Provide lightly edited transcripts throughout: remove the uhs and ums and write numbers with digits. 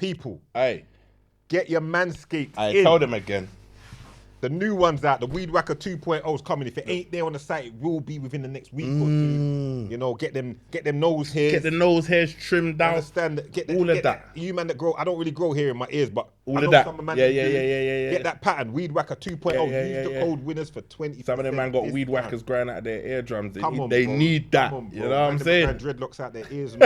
People, Hey, get your Manscaped I in. tell them again. The new one's out. The Weed Whacker 2.0 is coming. If it ain't there on the site, it will be within the next week or two. You know, get them nose hairs. Get the nose hairs trimmed down. Understand that? Get all of that. You man that grow, I don't really grow hair in my ears, but all I of know that. some of man Yeah. Get that pattern. Weed Whacker 2.0. Use the code winners for 20%. Some of them man got weed whackers growing out of their eardrums. They bro. need that. You know what I'm saying? Dreadlocks out their ears.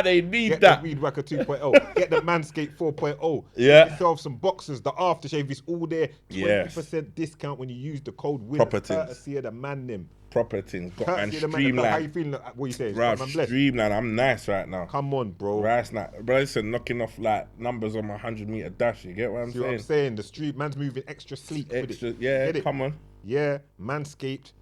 They need Get that. the Weed Whacker 2.0. Get the Manscaped 4.0. Yeah. Get yourself some boxes. The aftershave is all there. 20% discount when you use the code winners. Proper things. Courtesy of the man them. Proper things. Got man Courtesy of the man them. How you streamlined. feeling? What you saying? Bro, I'm blessed. streamlined. I'm nice right now. Come on, bro. Right now. Bro, listen, knocking off like numbers on my 100-meter dash. You get what I'm See saying? what I'm saying? The street man's moving extra sleek with Extra, it. yeah, Get it? come on. Yeah, Manscaped.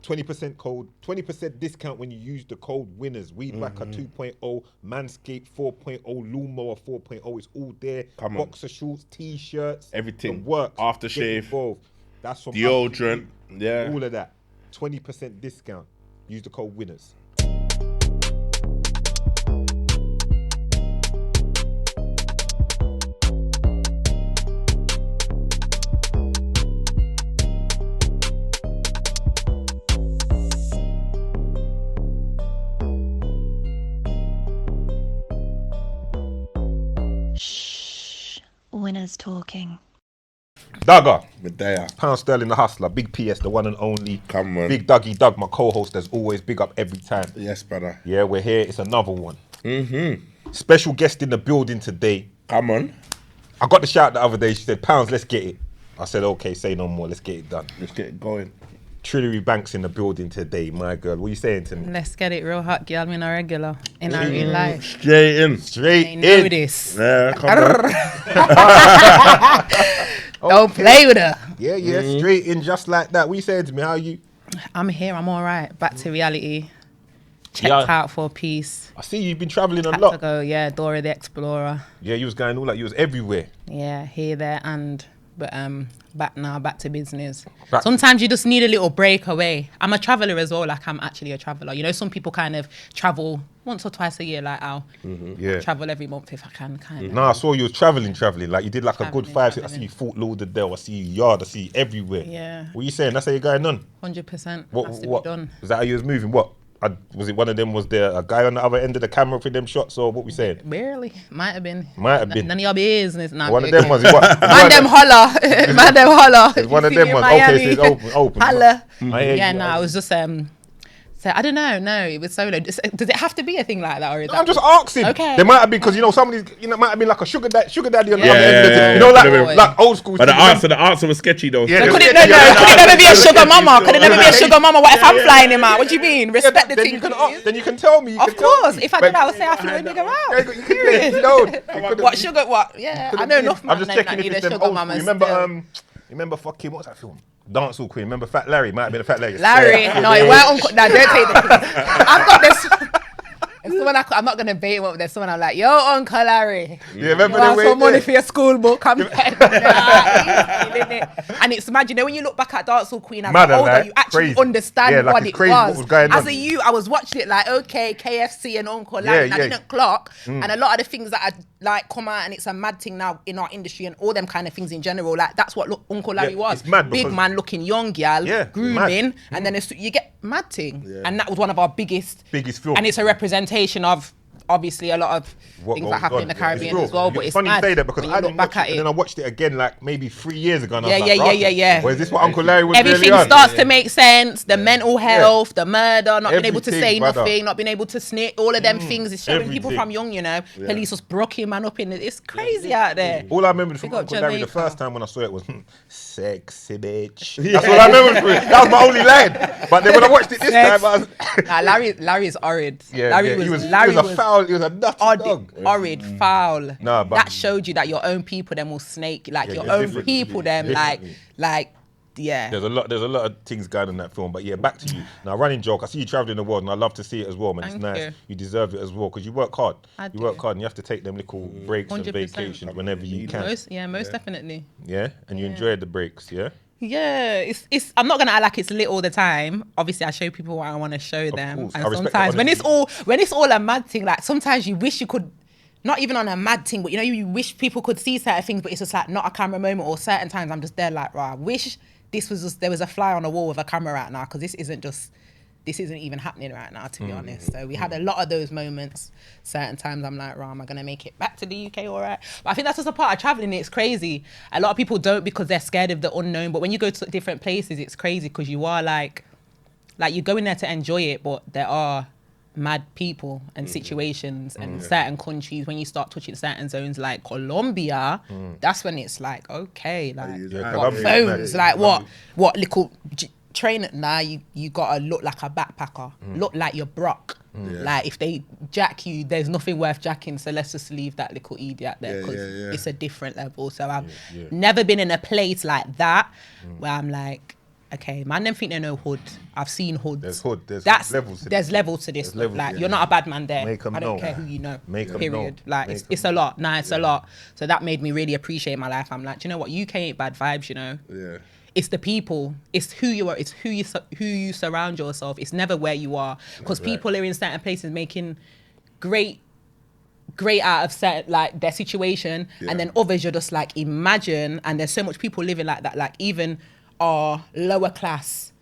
20% code, 20% discount when you use the code winners. Weed Whacker 2.0, Manscaped 4.0, Lawnmower 4.0. It's all there. Come on. Boxer shorts, t-shirts, Everything. the works. Aftershave. Get involved. That's from Deodorant. Yeah. all of that. 20% discount. Use the code winners. Shh. Winners talking. Dugger. Medea. Pound Sterling, the hustler. Big PS, the one and only. Come on. Big Dougie Doug, my co-host, as always. Big up every time. Yes, brother. Yeah, we're here. It's another one. Special guest in the building today. Come on. I got the shout the other day. She said, Pounds, let's get it. I said, okay, say no more. Let's get it done. Let's get it going. Trillary Banks in the building today, my girl. What are you saying to me? Let's get it real hot, girl. Me not regular in our real life. Straight in. Straight Ain't know in. this. Yeah, come on. Don't play with her. Yeah, straight in just like that. What are you saying to me? How are you? I'm here. I'm all right. Back to reality. Checked Yeah. out for a piece. I see you've been travelling a Had to lot. go. Yeah, Dora the Explorer. Yeah, you was going all like you was everywhere. Yeah, here, there, and but back now, back to business. Back- Sometimes you just need a little break away. I'm a traveller as well. Like I'm actually a traveller. You know, some people kind of travel once or twice a year. Like I'll Yeah. travel every month if I can. Kind of. No, I saw you was travelling. Like you did like a good Travelling, 5. I see you Fort Lauderdale. I see you Yard. I see you everywhere. Yeah. What are you saying? That's how you're going on? 100%. What? Has to What? be done. Is that how you was moving? What? Was it one of them? Was there a guy on the other end of the camera for them shots, or what we saying? Barely. Might have been. Might have been. None of your business. Nah, One of them ones. What? Man them holler. Man them holler. It's one of You them see ones. Miami. Okay, so it's open. Holler. I hear Yeah, you. no, I was just so I don't know. No, it was solo. Does it have to be a thing like that, or is I'm that just asking. Okay. There might have been because some of these, might have been like a sugar daddy on the Yeah, other end of yeah, the, you know, yeah. like old school. But shit. the answer was sketchy though. Yeah, Could yeah, it, no, yeah, could it never be a sugar mama? Could it never be a Yeah. sugar mama? What if I'm flying him out? What do you mean? Respect the then thing. you can please. then you can tell me. Of course. If I did, I would say I flew a nigga out. You can let it know. What sugar? What? Yeah, I know enough. I'm just man checking that if need it's a them sugar old mama school. Remember still. remember fucking what's that film? Dancehall Queen. Remember Fat Larry? Might have been a Fat Larry. Larry, no, it weren't Uncle. No, don't take the. I've got this. It's someone I'm not gonna bait him up. There's someone I'm like, yo, Uncle Larry. Yeah, remember You the want way some money there? for your school book? I'm and it's mad, you know, when you look back at Dancehall Queen as Mad, an older, like, you actually crazy. understand Yeah, like what it's it crazy was. what was going As on. a youth, I was watching it like, okay, KFC and Uncle Larry. Yeah, I yeah. didn't clock, and a lot of the things that I like come out, and it's a mad thing now in our industry and all them kind of things in general. Like that's what Uncle Larry Yeah, was. it's mad Big because- man looking young, gal, Yeah, grooming, mad. and then you get mad thing, and that was one of our biggest film. and it's a representation of obviously a lot of things that happen in the Caribbean as well. But it's funny mad you say that because when I you don't look back watch at it, and then I watched it again like maybe 3 years ago. And I was Yeah, like, yeah, "Right, yeah, yeah. Well, is this what Uncle Larry was Everything really on? starts to make sense. The mental health, the murder, not being able to Everything, say brother. nothing, not being able to snitch, all of them things. It's showing people everything. from young, you know. Police was broken man up in it. It's crazy out there. All I remember from Big up Uncle Larry the Jamaica. first time when I saw it was sexy bitch. That's all I remember from it. That was my only line. But then when I watched it this Sex. time, I was Nah, Larry's horrid. yeah, Larry yeah. was he was a foul. He was a nutty dog. horrid, foul. Nah, but- that showed you that your own people them will snake, like your yeah, own differently. people them, like, yeah. There's a lot of things going on in that film. But yeah, back to you. Now, running joke. I see you traveling the world, and I love to see it as well, man. It's Thank nice. you. You deserve it as well because you work hard. I You work do. hard, and you have to take them little breaks and 100%. vacations whenever you can. Most definitely. Yeah, and you enjoy the breaks. Yeah. Yeah, it's. I'm not gonna act like it's lit all the time. Obviously, I show people what I want to show them, course. and I respect sometimes the when it's all a mad thing, like sometimes you wish you could not even on a mad thing, but you know, you wish people could see certain things, but it's just like not a camera moment, or certain times I'm just there like, right, I wish this was just, there was a fly on the wall with a camera right now, because this isn't even happening right now, to be honest. So we had a lot of those moments. Certain times I'm like, right, am I going to make it back to the UK all right? But I think that's just a part of traveling. It's crazy. A lot of people don't because they're scared of the unknown. But when you go to different places, it's crazy because you are like you go in there to enjoy it, but there are mad people and situations and certain countries. When you start touching certain zones like Colombia, that's when it's like, okay, like what phones, like what little train. Nah, you gotta look like a backpacker, look like you're Brock. Like if they jack you, there's nothing worth jacking, so let's just leave that little idiot there, because it's a different level. So I've never been in a place like that where I'm like, okay, man, them think they know hood. I've seen hoods. There's hood. There's levels to there's this. levels to this. Levels, like you're not a bad man there. Make 'em I don't know. care who you know. Make 'em period. know. Like it's a lot. Nah, it's a lot. So that made me really appreciate my life. I'm like, do you know what? UK ain't bad vibes. You know. Yeah. It's the people. It's who you are. It's who you surround yourself. It's never where you are, because people are in certain places making great out of certain, like their situation, and then others you're just like, imagine. And there's so much people living like that. Like even our lower class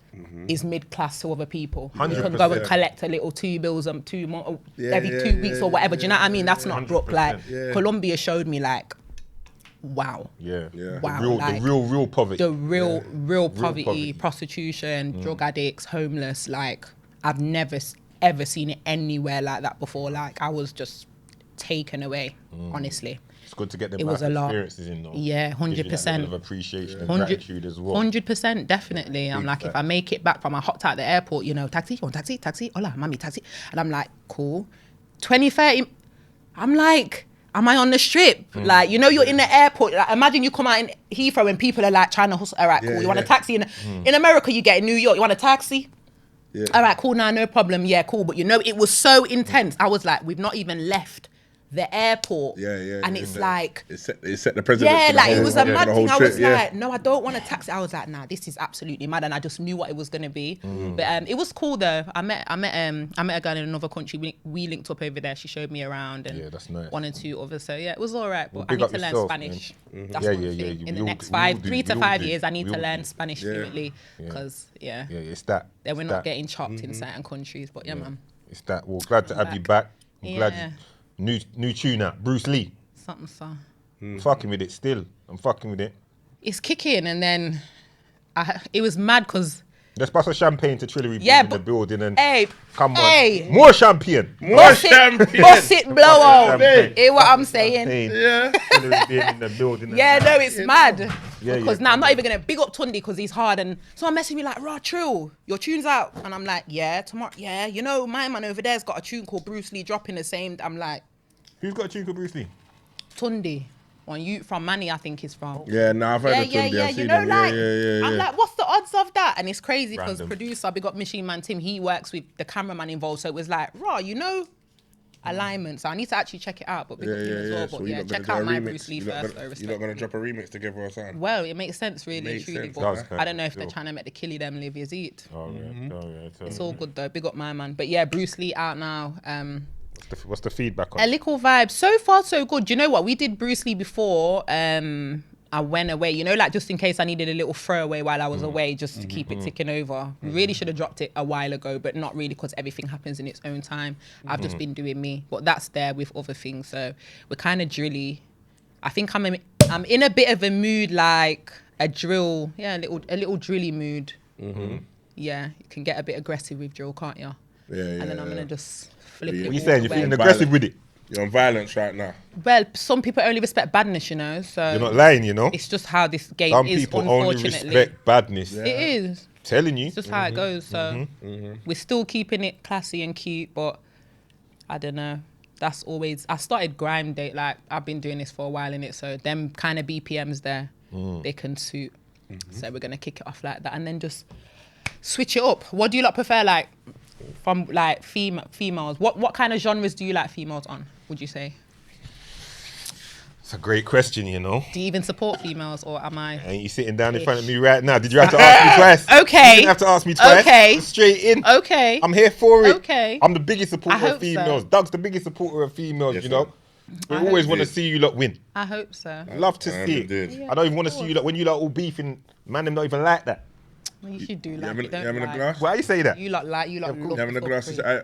is mid class to other people. You can go and collect a little 2 bills every 2 weeks or whatever. Do you know what I mean? That's not Brook. Like Colombia showed me like, wow. Wow. The real poverty. The real poverty, prostitution, drug addicts, homeless. Like I've never ever seen it anywhere like that before. Like I was just taken away, honestly. It's good to get them It was a lot. experiences in though. Yeah, 100%. Of appreciation and gratitude as well. 100%, definitely. I'm like, if I make it back from, I hopped out the airport, you know, taxi, you want taxi? Hola, mommy, taxi. And I'm like, cool. 2030, I'm like, am I on the strip? Like, you know, you're in the airport. Like, imagine you come out in Heathrow and people are like trying to hustle. All right, cool. You want a taxi? In America, you get in New York, you want a taxi? Yeah. All right, cool. Nah, no problem. Yeah, cool. But you know, it was so intense. I was like, we've not even left the airport. And it's like, it set the president. Yeah, like it was a mad thing. I was like, no, I don't want a taxi. I was like, nah, this is absolutely mad. And I just knew what it was gonna be. But it was cool though. I met a girl in another country. We linked up over there. She showed me around, and that's nice. 1 and 2 others. So yeah, it was all right. But Well, I need to learn Spanish. That's one thing. In the next 3 to 5 years, I need to learn Spanish fluently, because it's that. then we're not getting chopped in certain countries. But yeah, man. It's that. Well, glad to have you back. I'm glad Yeah. new tune out. Bruce Lee. Something so. Fucking with it still. I'm fucking with it. It's kicking, and then it was mad because. Let's pass a champagne to Trillary in the building and come on. More champagne. Boss it, blow out. Hear what I'm saying? Trillary being in the building. Yeah, no, it's mad. Because now I'm not even going to big up Tundi because he's hard. And so I'm messaging me like, raw, Trill, your tune's out. And I'm like, yeah, tomorrow. Yeah, you know, my man over there's got a tune called Bruce Lee dropping the same. I'm like. Who's got a tune called Bruce Lee? Tundi. One you from Manny, I think he's from. Yeah, no, I've heard of Tundi. Yeah, you know, like, I'm like, what's the odds of that? And it's crazy because producer, big up Machine Man Tim, he works with the cameraman involved. So it was like, raw, you know, alignment. So I need to actually check it out. But big up him as well. But yeah, check out my Bruce Lee first. You're not going to drop a remix together or something? Well, it makes sense, really, truly. But I don't know if they're trying to make the killie them live, is it? It's all good though. Big up my man. But yeah, Bruce Lee out now. What's the feedback on a little vibe? So far, so good. You know what? We did Bruce Lee before I went away. You know, like just in case I needed a little throwaway while I was away, just to keep it ticking over. Really should have dropped it a while ago, but not really because everything happens in its own time. I've just been doing me, but that's there with other things. So we're kind of drilly. I think I'm in a bit of a mood, like a drill. Yeah, a little drilly mood. Yeah, you can get a bit aggressive with drill, can't you? And then I'm gonna just. What are you saying? You're feeling aggressive with it? You're on violence right now. Well, some people only respect badness, you know. So you're not lying, you know. It's just how this game some is. Some people unfortunately. only respect badness. It is. Telling you. It's just how it goes. So we're still keeping it classy and cute, but I don't know. That's always. I started grime date. Like I've been doing this for a while in it, so them kind of BPMs there, they can suit. So we're gonna kick it off like that, and then just switch it up. What do you lot prefer, like? From like females, what kind of genres do you like females on, would you say? It's a great question, you know. Do you even support females, or am I? Ain't you sitting down in front of me right now? Did you have to ask me twice? Okay. You didn't have to ask me twice. Okay. Straight in. Okay. I'm here for it. Okay. I'm the biggest supporter of females. So. Doug's the biggest supporter of females, you know. We always want to see you lot win. I hope so. Love to see it. indeed. I don't even want to see you lot when you lot all beefing. Man, them not even like that. Well, you should do like having- it, don't you having a lie. glass? Why you say that? You lot like, you lot course. look Having a for glass. free.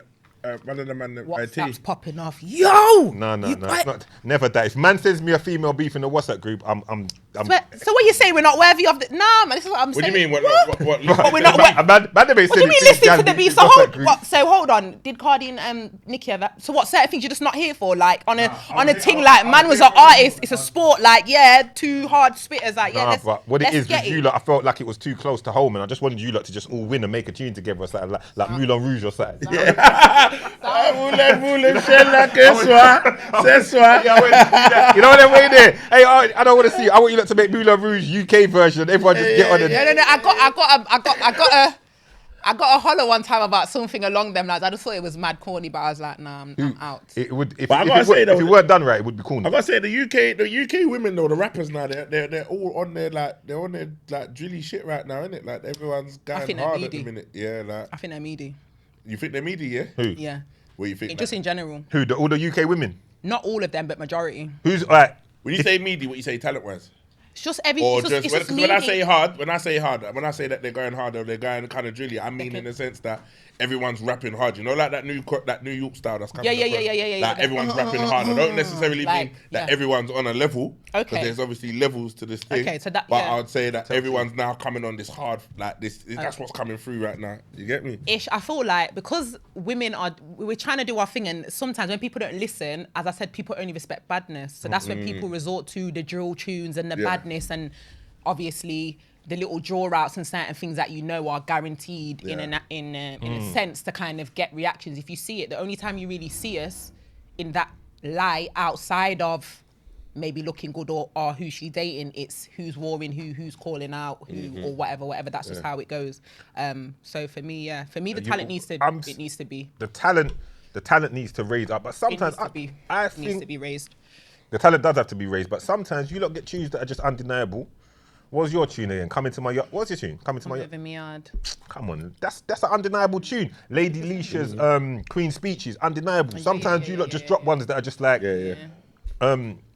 One of the man, WhatsApp's IT. popping off. Yo! No, You it's quite- not. Never that. If man sends me a female beef in the WhatsApp group, I'm So what you say? We're not worthy of the? Nah, man. This is what I'm What do saying. you mean? What? But we're not. Man, What do you mean listening to the beef? So hold on. Did Cardi and Nikki have that? So what certain things you're just not here for? Like on a thing like man was an artist. It's a sport. Like yeah, two hard spitters. Like yeah, but what it let's is get with you lot, I felt like it was too close to home, and I just wanted you lot to just all win and make a tune together or something like Moulin Rouge or something. Moulin, c'est soi. You know what I'm saying there? Hey, I don't want to see. I want you lot to make Moulin Rouge UK version. Everyone just get on it. No. I got a holler one time about something along them lines. I just thought it was mad corny, but I was like, nah, I'm out. It would if But I gotta say, if though, it weren't done right, it would be corny. I gotta say the UK women though, the rappers now, they're all on their like drilly shit right now, innit? Like everyone's going think they're hard at the Meedi. minute. Yeah, like I think they're Meedi. you think they're Meedi, yeah? Who? Yeah. What you think? Just in general. Who? All the UK women. Not all of them, but majority. Who's like? When you say Meedi, what you say talent wise? It's just every. Or it's just it's just when I say needy. hard, when I say that they're going hard or they're going kind of drilly, I mean in the sense that everyone's rapping hard. You know, like that New York style that's coming. Yeah. Like everyone's rapping hard. I don't necessarily Like, mean that yeah. everyone's on a level. Okay. Because there's obviously levels to this thing. Okay, so that- But yeah. I would say that everyone's now coming on this hard, like this. That's what's coming through right now. You get me? Ish, I feel like because we're trying to do our thing, and sometimes when people don't listen, as I said, people only respect badness. So that's when people resort to the drill tunes and the Yeah. badness, and obviously the little draw outs and certain things that you know are guaranteed in a sense to kind of get reactions. If you see it, the only time you really see us in that light outside of maybe looking good or who she's dating, it's who's warring who's calling out who or whatever. That's just how it goes. So for me, the talent needs to be. The talent needs to raise up, but sometimes I It needs to think be raised. the talent does have to be raised. But sometimes you lot get tunes that are just undeniable. What's your tune again? Coming to my yacht. What's your tune? Coming to my yacht. Over me yard. Come on, that's an undeniable tune. Lady Leisha's Queen Speeches, undeniable. Sometimes you lot just drop ones that are just like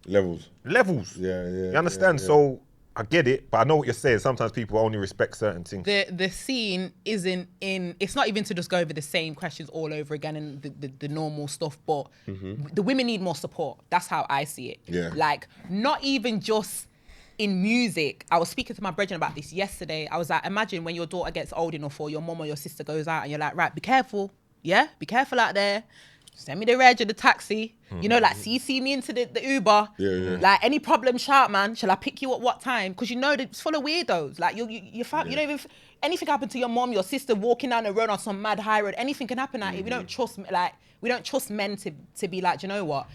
Levels. levels. Yeah. You understand? So I get it, but I know what you're saying. Sometimes people only respect certain things. The scene isn't in. It's not even to just go over the same questions all over again and the normal stuff. But the women need more support. That's how I see it. Yeah. Like not even just in music. I was speaking to my brethren about this yesterday. I was like, imagine when your daughter gets old enough or your mom or your sister goes out and you're like, right, be careful. Yeah, be careful out there. Send me the reg of the taxi. You know, like CC me into the Uber. Yeah. Like any problem, shout, man. Shall I pick you at what time? Because you know it's full of weirdos. Like you don't even anything happen to your mom, your sister walking down the road on some mad high road. Anything can happen. Like we don't trust men to be like, do you know what?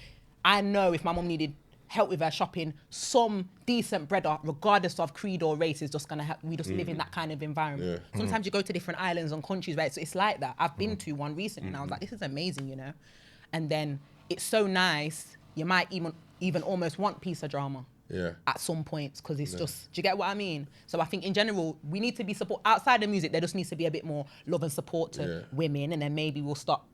I know if my mom needed help with her shopping, some decent brother, regardless of creed or race, is just gonna help. We just live in that kind of environment. Yeah. Sometimes you go to different islands and countries, right? So it's like that. I've been to one recently and I was like, this is amazing, you know? And then it's so nice, you might even almost want piece of drama. Yeah. At some points, because it's just, do you get what I mean? So I think in general, we need to be support outside of music. There just needs to be a bit more love and support to women, and then maybe we'll stop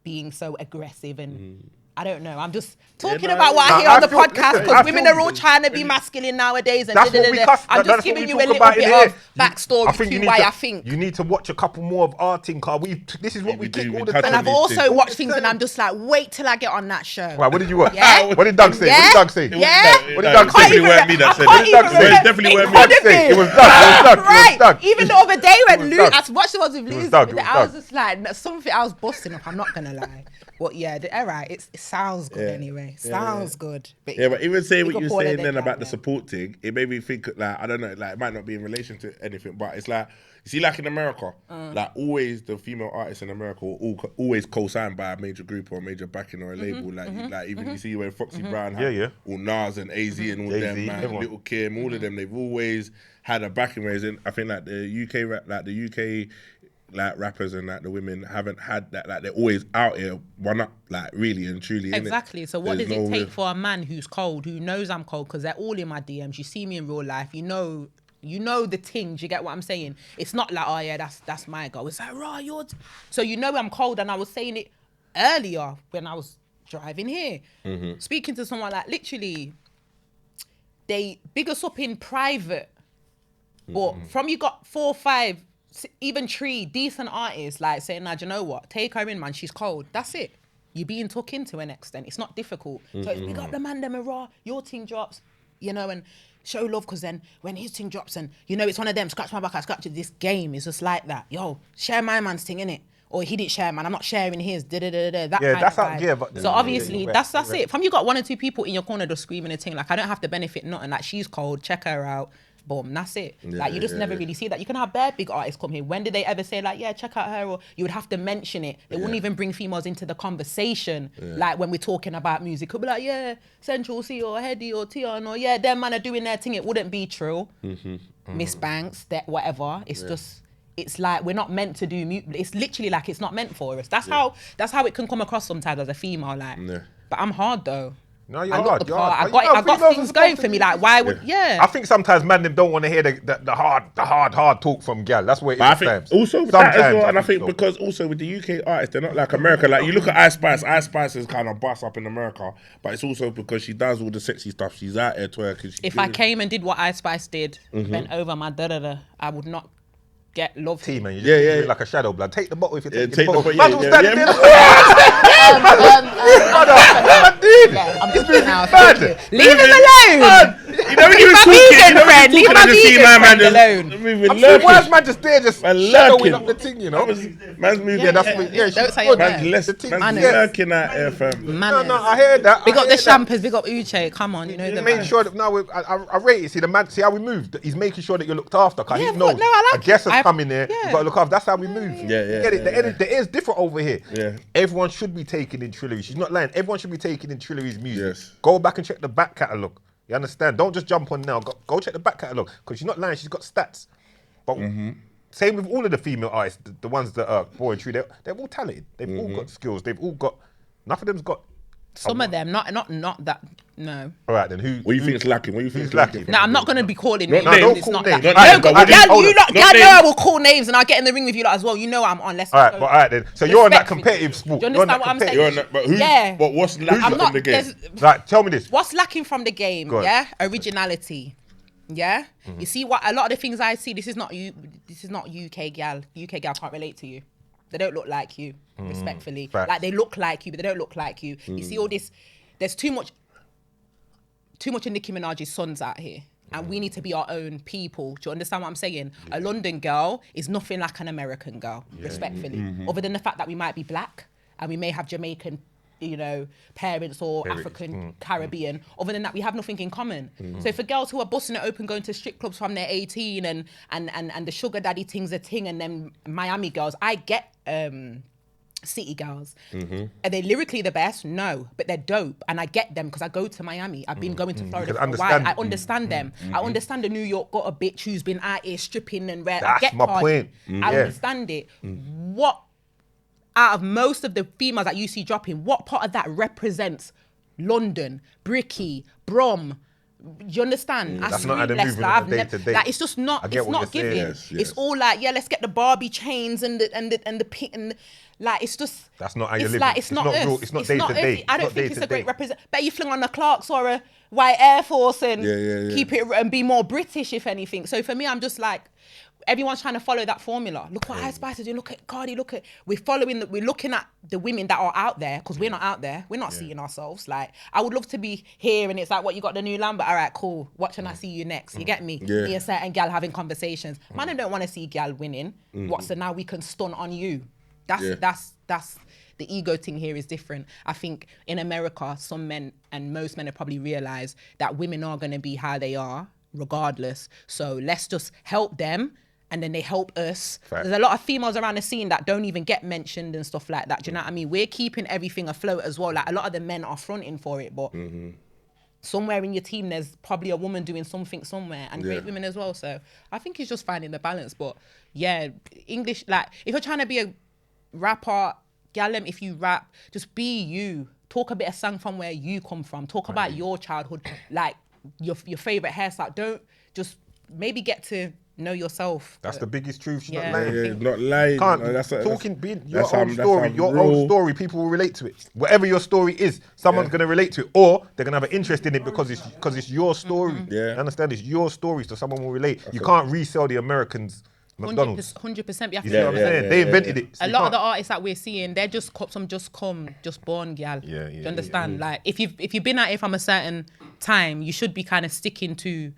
being so aggressive and I don't know. I'm just talking about what I hear on the podcast because women are all trying to be masculine nowadays. And That's what we cuss. I'm just That's giving what you we a talk little about in bit here. of backstory to why I think. You need to watch a couple more of our thing, car. This is what we do. kick We all the touch time. And I've these also things. watched things and I'm just like, wait till I get on that show. Right, what did you watch? Yeah? What did Doug say? Yeah? What did Doug say? Yeah? What did Doug It say? definitely weren't me that said I it. can't even It remember. definitely weren't It me. could have been. It was Doug. Right. Doug. Even the other day when was Lou, Doug. I watched the ones with was Lou, Doug. It was I was Doug. just like, something I was busting up, I'm not going to lie. But yeah, all right, it sounds good anyway. Sounds good. Yeah, but even saying what Big you're up all of saying them then down about the there. support thing, it made me think like I don't know, like it might not be in relation to anything, but it's like you see, like in America, like always the female artists in America were always co-signed by a major group or a major backing or a label. Like even you see when Foxy Brown had all Nas and AZ and all them, Jay-Z, man, everyone. Little Kim, all of them, they've always had a backing. Whereas I think like the UK rap, like the UK. Like rappers and like the women haven't had that, like they're always out here one up, like really and truly. innit? Exactly. So what There's does it no take real- for a man who's cold, who knows I'm cold, because they're all in my DMs. You see me in real life. You know the things. You get what I'm saying? It's not like, oh yeah, that's my girl. It's like, raw, so you know I'm cold, and I was saying it earlier when I was driving here, Mm-hmm. speaking to someone like literally, they big us up in private, but from you got 4, 5, even 3 decent artists like saying, "Nah, do you know what? Take her in, man. She's cold." That's it. You're being took in to an extent. It's not difficult. So it's, we got the man, them raw. Your team drops, you know, and show love, because then when his thing drops and you know it's one of them, scratch my back, I scratch it. This game is just like that. Yo, share my man's thing, innit? Or he didn't share, man. I'm not sharing his. That Yeah, kind that's of how- vibe. yeah, but- so obviously yeah, that's yeah. it. From you got 1 or 2 people in your corner just screaming a thing. Like I don't have to benefit nothing. Like she's cold, check her out. Boom, that's it. Like you just never really see that. You can have bare big artists come here. When did they ever say like, yeah, check out her? Or you would have to mention it. They wouldn't even bring females into the conversation. Like when we're talking about music, could be like, yeah, Central C or Heady or Tion or yeah, them man are doing their thing. It wouldn't be true. Miss Banks, that whatever. It's just, it's like we're not meant to do it's literally like it's not meant for us. That's how it can come across sometimes as a female. Like, but I'm hard though. No, you're I look hard. the You're part. hard. I But, you know, got females things are going supposed for to me. be- Like, why would I think sometimes man them don't want to hear the hard talk from gal. That's what it is. But I think sometimes. also with that as Sometimes well, and I think so. because also with the UK artists, they're not like America. Like you look at Ice Spice is kind of bust up in America, but it's also because she does all the sexy stuff. She's out there twerking. if I came and did what Ice Spice did, bent over my I would not get love. T, man, you Yeah, just yeah. look like a shadow blood. Take the bottle if you take take the the bottle. bottle, Man yeah, was standing yeah, there. Man did. I'm just now. mad. Leave him alone. You know when you Leave were my talking, vegan friend. Leave my vegan friend alone. I'm saying, why is man just there, just shadowing up the thing, you know? Man's moving. Yeah, that's what. Yeah, Don't she's say good. it Man's less. The thing- Man's yeah. lurking out here, fam. No, I heard that. Big I up the heard that. Shampers, big up Uche. Come on, you know the Make vibe. sure that I rate it. See the man. See how we moved. He's making sure that you're looked after. Cause Yeah, he but knows no, I like a guest it. has come in there. Yeah. You gotta look after. That's how we move. Yeah, yeah, Get it? yeah, The air's different over here. Yeah. Everyone should be taking in Trillary. She's not lying. Everyone should be taking in Trillary's music. Yes. Go back and check the back catalogue. You understand? Don't just jump on now. Go check the back catalogue because she's not lying. She's got stats. But same with all of the female artists, the ones that are born true. They're all talented. They've all got skills. They've all got. None of them's got. Some of them, not that. No. All right then. Who? What do you think is lacking? What do you think Who's is lacking? lacking? No, I'm not gonna be calling Not names. names. Don't It's call not names. that. Not names, No, but what do y'all hold on. Not know names. I will call names and I'll get in the ring with you lot as well. You know I'm on. Let's All right, go. but all right then. So you're on that Respectfully. competitive sport. Do you You're on understand that what I'm competitive- You're on that, but who's? Yeah. But what's lacking I'm from not. the game? there's- Like, tell me this. What's lacking from the game? Go on. Yeah, originality. Yeah, you see what a lot of the things I see. This is not you. This is not UK gal. UK gal can't relate to you. They don't look like you. Respectfully, Facts. like they look like you, but they don't look like you. You see all this. There's too much of Nicki Minaj's sons out here. And we need to be our own people. Do you understand what I'm saying? A London girl is nothing like an American girl, respectfully. Other than the fact that we might be black and we may have Jamaican, you know, parents or African, Caribbean. Other than that, we have nothing in common. So for girls who are busting it open, going to strip clubs from their 18 and the sugar daddy thing's a thing, and then Miami girls, I get city girls. Are they lyrically the best? No, but they're dope, and I get them because I go to Miami. I've been going to Florida can for a while. understand. I understand them. I understand the New York got a bitch who's been out here stripping and red. I That's get my Cardi. point. I Yeah. understand it. What out of most of the females that you see dropping, what part of that represents London, Bricky, Brom? Do you understand? That's not how they're moving on a day-to-day. Like it's just not. I get It's what not you're saying. giving. Yes, It's yes. all like, yeah, let's get the Barbie chains and the pink and like it's just. That's not how you're it's living. like it's not us. real. It's not day to us. day. I don't It's not think it's a day-to-day. great represent. Bet you fling on a Clarks or a white Air Force and Yeah. keep it and be more British if anything. So for me, I'm just like. Everyone's trying to follow that formula. Look what Ice Spice is doing. Look at Cardi. We're looking at the women that are out there because we're not out there. We're not seeing ourselves. Like I would love to be here and it's like, what, you got the new Lambert? All right, cool. What can I see you next? You get me? Yeah. Me and certain gal having conversations. Man, I don't want to see gal winning. What? So now we can stun on you. That's the ego thing here is different. I think in America, some men and most men have probably realized that women are going to be how they are regardless. So let's just help them. And then they help us. Fact. There's a lot of females around the scene that don't even get mentioned and stuff like that. Do you know what I mean? We're keeping everything afloat as well. Like a lot of the men are fronting for it, but somewhere in your team, there's probably a woman doing something somewhere and great women as well. So I think it's just finding the balance. But yeah, English, like if you're trying to be a rapper, Gallem, if you rap, just be you. Talk a bit of slang from where you come from. Talk about your childhood, like your favorite hairstyle. Don't just maybe get to know yourself. That's the biggest truth. She's Yeah. not lying. Yeah, not lying. Can't No, talking, being your that's own how- story. that's Your how own real- story, people will relate to it. Whatever your story is, someone's gonna relate to it, or they're gonna have an interest in it because it's your story. Yeah. You understand? It's your story, so someone will relate. You can't resell the Americans McDonald's. 100%. You have You to see what I'm saying? They invented it. so a you lot of can't- the artists that we're seeing, they're just just born gal. Yeah, Do yeah, you understand? Like if you've been at it from a certain time, you should be kind of sticking to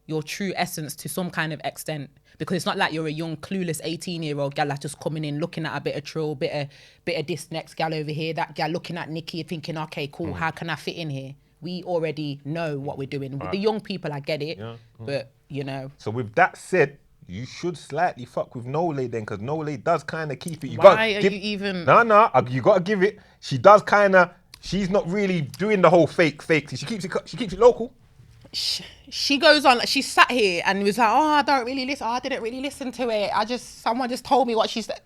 your true essence to some kind of extent. Because it's not like you're a young, clueless 18-year-old gal that's just coming in, looking at a bit of trill, bit of this next gal over here, that gal looking at Nikki thinking, okay, cool, how can I fit in here? We already know what we're doing. With the young people, I get it, but you know. So with that said, you should slightly fuck with Noli then, because Noli does kind of keep it. Why are you even? No, you got to give it. She does kind of. She's not really doing the whole fake. She keeps it local. She goes on. She sat here and was like, "Oh, I don't really listen. I didn't really listen to it. Someone just told me what she said."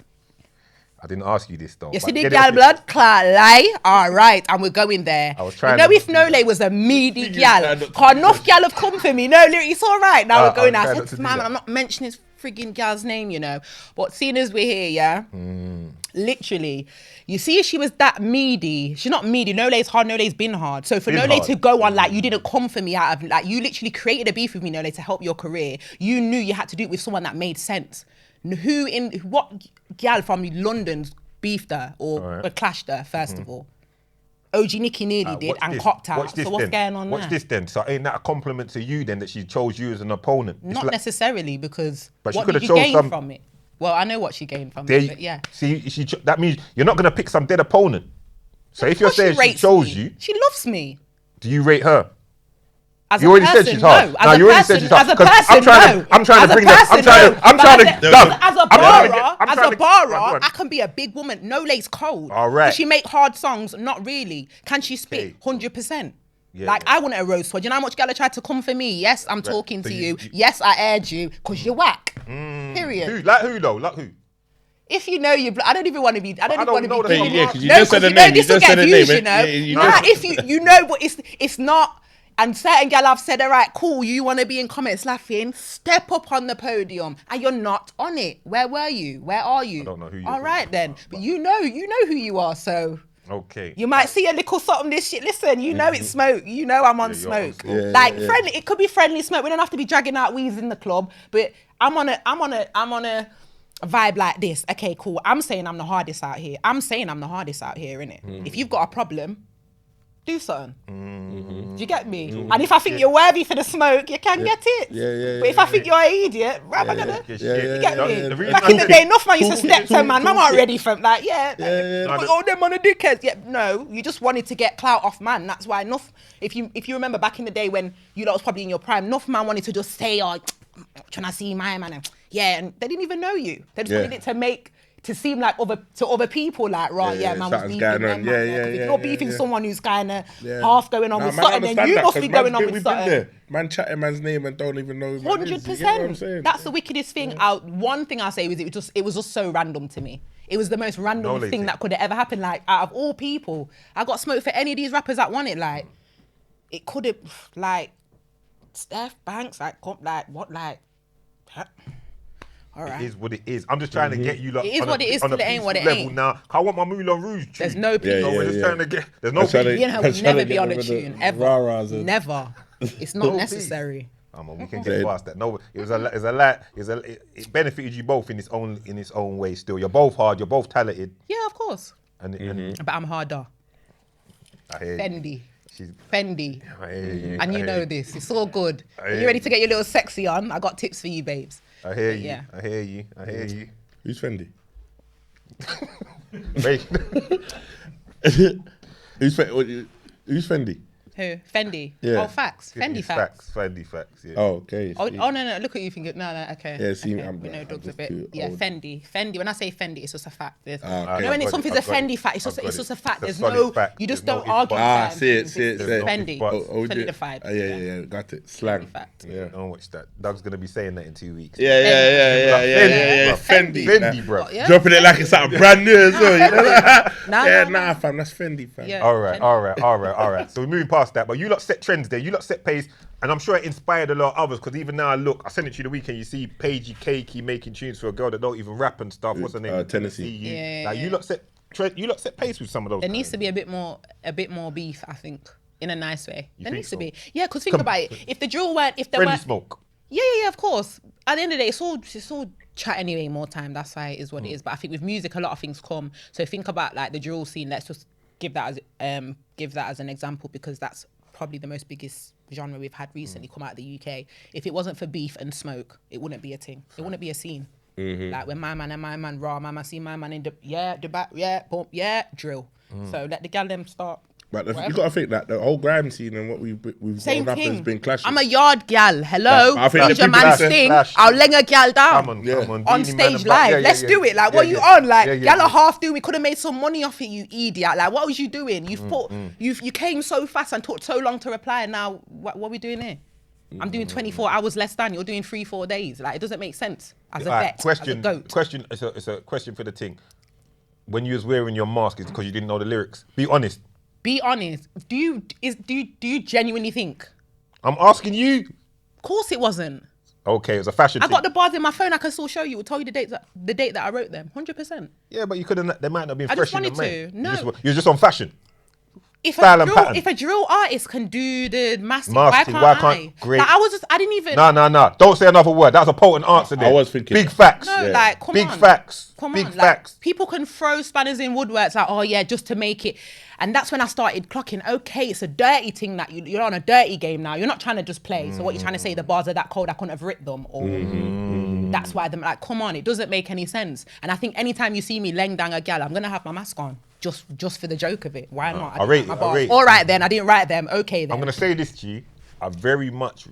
I didn't ask you this though. You but see the get it gal off your- blood clot lie? All right, and we're going there. I was trying You know, to if do that. Noli was a meaty You gal, stand up to cause enough gal have come for me. No, literally, it's all right. Now we're going I was out. trying not to do Man, that. I'm not mentioning this frigging gal's name, you know. But seeing as we're here, yeah, literally, you see, if she was that meaty, she's not meaty. Noli's hard. Noli's been hard. So for Been Noli hard. to go on like you didn't come for me out of like you literally created a beef with me, Noli, to help your career. You knew you had to do it with someone that made sense. What gal from London's beefed her or clashed her first of all? OG Nikki nearly did Watch and this. copped Watch out. this So what's then. going on Watch now? this then. So ain't that a compliment to you then that she chose you as an opponent? It's Not like- necessarily, because But she what coulda did you chose gain some- from it? Well, I know what she gained from There it, you- but yeah. See, that means you're not gonna pick some dead opponent. So if you're Of course saying she rates chose me. you, She loves me. do you rate her? As You a already person, said she's hard. no. Nah, you already said she's hard. As a 'Cause person, I'm trying no. to- I'm trying to As a bring that- I'm person, trying to- no. I'm But trying as to- a- no. As a I'm trying to bara, get- I'm as trying a to- bara, go on. I can be a big woman. Nole's cold. All right. Does she make hard songs? Not really. Can she spit? Okay. 100%. Yeah, Like, yeah. I want a rose sword. You know how much Gala tried to come for me? Yes, I'm talking So to you- you. Yes, I aired you because you're whack. Period. Who? Like who though? Like who? If you know you, I don't even want to be. I don't I even don't want to know be. the doing name. Yeah, it. 'cause you No, just said 'cause the you know name, you this will just said get the views. name, You know, yeah, you nah. just- If you know, but it's not. And certain gal have said, all right, cool. You want to be in comments laughing? Step up on the podium, and you're not on it. Where were you? Where are you? I don't know who you're All talking right then, about, but you know who you are. So. Okay. You might see a little something this shit. Listen, you know it's smoke. You know I'm on Yeah, you're on smoke. smoke. Like friendly, it could be friendly smoke. We don't have to be dragging out weeds in the club. But I'm on a vibe like this. Okay, cool. I'm saying I'm the hardest out here. Innit? If you've got a problem, do something. Do you get me? And if I think you're worthy for the smoke, you can get it. Yeah, But if I think you're an idiot, I'm gonna. Yeah, You yeah, get yeah. me? The reason Back I in the said- day, enough man used to step to talk, man. Man talk, weren't yeah. ready for like, yeah. all them on the dickheads. Yeah, no, you just wanted to get clout off man. That's why enough. If you remember back in the day when you lot was probably in your prime, enough man wanted to just say, "Oh, trying to see my man," and they didn't even know you. They just wanted it to seem like other people like, right, Yeah, man was something's beefing going them. on. man, Yeah, If yeah, you're beefing yeah. someone who's kind of half going on Nah, with man, something, then understand you that, must 'cause be going man's on been- with we've been something. there. Man chatting man's name and don't even know who man is. You get what I'm saying? 100%. That's the wickedest thing. One thing I'll say was it was just so random to me. It was the most random Noli thing thing. that could have ever happened. Like, out of all people, I got smoked for any of these rappers that won it. Like, it could have, like, Steph Banks, like, all right. It is what it is. I'm just trying to get you lot It is on what it is on till it ain't what peaceful it level ain't. now. I want my Moulin Rouge tune. There's no peace. So we're Yeah, just yeah. trying to get. There's no I'm trying peace. to- You know, I'm we'll trying never to be get on a rid of the tune, ever. rah-rahs and- Never. It's not necessary. We can get past that. No, it benefited you both in its own way. Still, you're both hard. You're both talented. Yeah, of course. And But I'm harder. I hear you. Fendi. She's. Fendi. I hear you. And I you hear know you. this. It's all good. I When hear you're ready you. to get your little sexy on, I got tips for you, babes. I hear you. Yeah. I hear you. I hear you. Who's Fendi? Wait. Who's Fendi? Who? Fendi. Yeah. Oh, facts. Fendi It's facts. Fendi facts. Yeah. Oh, okay. Oh, no. Look at you thinking. No. Okay. Yeah, see, okay. I'm- we know I'm dogs a just bit. too Yeah, old. Fendi. When I say Fendi, it's just a fact. Okay. You know, when I've it's got something's it, a I've got Fendi it. fact, it's I've got just it. a fact. It's a There's solid no. fact. You just There's don't no argue. ifs, Ah, with see it, things. see it, It's see it. Fendi. Oh, Solidified. yeah, got it. Slang. Fact. Yeah. Don't watch that. Doug's gonna be saying that in 2 weeks. Yeah. Fendi, Fendi, Fendi, bro. Yeah. Dropping it like it's something brand new as well. You know? Nah, Yeah, nah, nah, fam, that's Fendi, fam. Yeah. All right. So we're moving past past that, but you lot set trends there. You lot set pace, and I'm sure it inspired a lot of others. Because even now, I sent it to you the weekend. You see Paigey Cakey making tunes for a girl that don't even rap and stuff. What's her name? Tennessee. Yeah, Like you lot set pace with some of those. There needs to be a bit more beef, I think, in a nice way. There needs to be. Yeah, because think about it. If the drill weren't, if there friendly weren't, smoke. yeah, of course. At the end of the day, it's all chat anyway. More time. That's why it is what it is. But I think with music, a lot of things come. So think about like the drill scene. Let's just give that as an example, because that's probably the most biggest genre we've had recently come out of the UK. If it wasn't for beef and smoke, it wouldn't be a thing. It wouldn't be a scene. Like when my man and my man raw, my man see my man in the back, boom, drill. So let the gal them start. But you got to think that the whole grime scene and what we've Same grown up thing. has been clashing. I'm a yard gal. Hello. Like, I think Use the your people man's that thing. Flash. I'll ling a gal down. Come on. On Beanie Man stage and live. yeah, Let's yeah, do it. Like, yeah, what yeah. you on? Like, Yeah. gal are half doing. We could have made some money off it, you idiot. Like, what was you doing? You came so fast and took so long to reply. And now, what are we doing here? I'm doing 24 hours less than you're doing 3-4 days. Like, it doesn't make sense as a vet, as a goat. Question. It's a question for the thing. When you was wearing your mask, is because you didn't know the lyrics? Be honest. Be honest. Do you genuinely think? I'm asking you. Of course it wasn't. Okay, it was a fashion I thing. got the bars in my phone. I can still show you. Will tell you the date that I wrote them. 100%. Yeah, but you couldn't. They might not have been I fresh just in the wanted to. mind. No. You're just on fashion. If Style and pattern. a drill artist can do the masking, Masking, why can't I? great. Like, I didn't even. No. Don't say another word. That's a potent answer there. I was thinking Big that. facts. No, like, come Big on. facts. Come Big on, facts. like, people can throw spanners in woodworks, like, oh yeah, just to make it. And that's when I started clocking, okay, it's a dirty thing that you're on a dirty game now. You're not trying to just play. So what you're trying to say, the bars are that cold, I couldn't have written them. Or that's why like, come on, it doesn't make any sense. And I think anytime you see me laying down a gal, I'm going to have my mask on. Just for the joke of it. Why not? I rate my it, I bars. rate it. All right then, I didn't write them. Okay then. I'm going to say this to you. I very much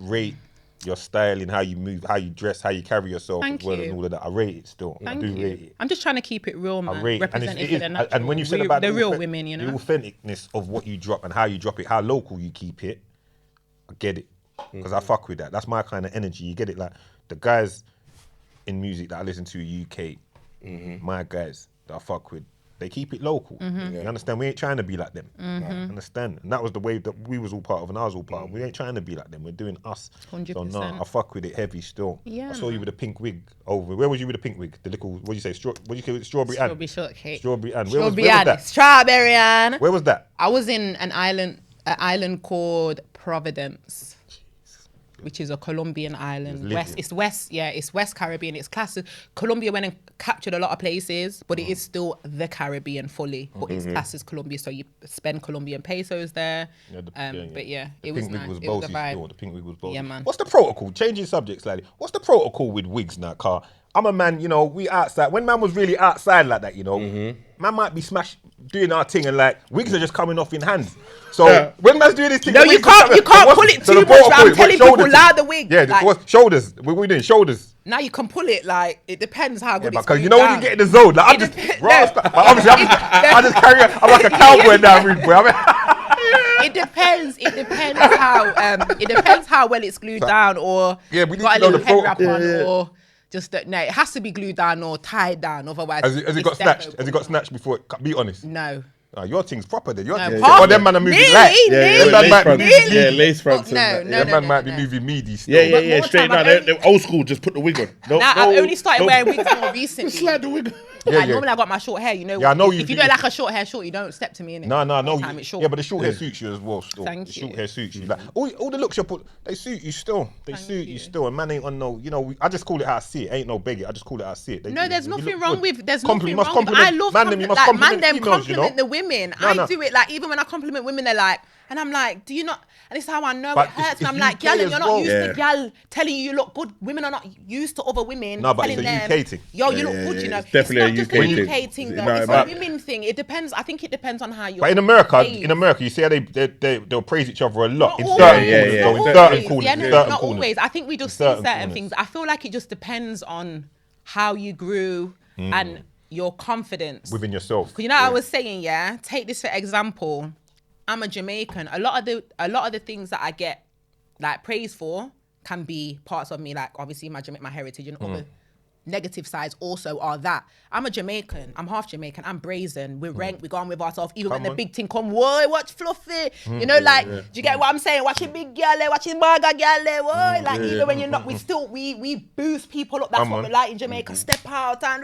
rate your style in how you move, how you dress, how you carry yourself, Thank as well you. and all of that. I rate it still. I Thank do you. rate it. I'm just trying to keep it real, man. I rate it. Represent it it for is. the natural. And when you said about the real women, you know. the authenticness of what you drop and how you drop it, how local you keep it, I get it. Because I fuck with that. That's my kind of energy. You get it? Like the guys in music that I listen to UK, my guys that I fuck with, they keep it local. You understand? We ain't trying to be like them. Understand? And that was the wave that we was all part of and I was all part of. We ain't trying to be like them. We're doing us. 100%. So nah, I fuck with it heavy still. Yeah, I saw you with a pink wig over. Where was you with a pink wig? The little, what do you say? What do you call it? Strawberry Ann? Strawberry shortcake. Strawberry Ann. Strawberry where was Ann. that? Strawberry Ann. Where was that? I was in an island called Providence, which is a Colombian island. It's West Caribbean. It's classed as, Colombia went and captured a lot of places, but it is still the Caribbean fully. But it's classed as Colombia, so you spend Colombian pesos there. But yeah, The it was pink wig nice. was It was a bossy vibe. still. The pink wig was bossy. Yeah, man. What's the protocol? Changing subject slightly. What's the protocol with wigs now, car? I'm a man, you know, we outside. When man was really outside like that, you know, man might be doing our thing and like, wigs are just coming off in hands. So when man's doing this thing... No, the you wigs are can't coming- pull it so too the much. protocol I'm is what, telling shoulder people, thing? lower the wig. Yeah, Like, what's shoulders? What we doing? Shoulders. now you can pull it, like, it depends how good it's Because you glued know when down. you get in the zone, like, I'm It just... dep- Rasta. no. Obviously, I just carry on. I'm like a cowboy now, rude boy. It depends how well it's glued down, or Yeah, we need got to a know little the head wrap protocol. on, Yeah. or just no. It has to be glued down or tied down. Otherwise, Has it got it's snatched? defo Has it got snatched before? Be honest. No. Your thing's proper then. Your No, thing's... half Oh, them man are moving nearly, light. nearly. Them man might be front. moving Yeah, Meedi. lace fronts. No, and that. no, Them man no, might be no. moving Meedi Yeah, still. yeah, yeah. more Straight time, now, I've the old school, just put the wig on. I've only started wearing wigs more recently. Slide the wig on. Like, normally I got my short hair, you know. Yeah, I know if you you don't like a short hair short, you don't step to me in it. No. Time it's short. Yeah, but the short hair suits you as well. Still, Thank the you. short hair suits you. Like all the looks you put, they suit you still. They suit you still. And man ain't on no. You know, I just call it how I see it. Ain't no begging. I just call it how I see it. No, there's You nothing look wrong good. with. There's You nothing must wrong. I love man them. You must like, compliment man them females, you know? compliment the women. No, I no. do it like even when I compliment women, they're like, and I'm like, do you not? And this is how I know But it hurts. it's And I'm like, UK gal, as you're well. not used Yeah. to gal telling you look good. Women are not used to other women. No, but telling it's a them, UK thing. Yo, you Yeah, look yeah, good. yeah. You know, It's definitely it's a not UK just thing. a UK thing though. No, It's but- a women thing. It depends. I think it depends on how you. But in America, you see how they'll praise each other a lot Not in always, certain Yeah, corners. yeah, though, yeah. in certain corners. Yeah, in no, certain not corners. always. I think we just see certain certain corners. things. I feel like it just depends on how you grew and your confidence Within yourself. Because you know, I was saying, yeah. Take this for example. I'm a Jamaican. A lot of the things that I get like praise for can be parts of me, like obviously my heritage and negative sides also are that I'm a Jamaican, I'm half Jamaican, I'm brazen, we're ranked, we go on with ourselves, even when the big thing come, whoa, watch Fluffy, you know, like, do you get what I'm saying? Watching big gal, watching Marga gal, whoa, like, even when you're not, we boost people up, that's what we like in Jamaica, step out and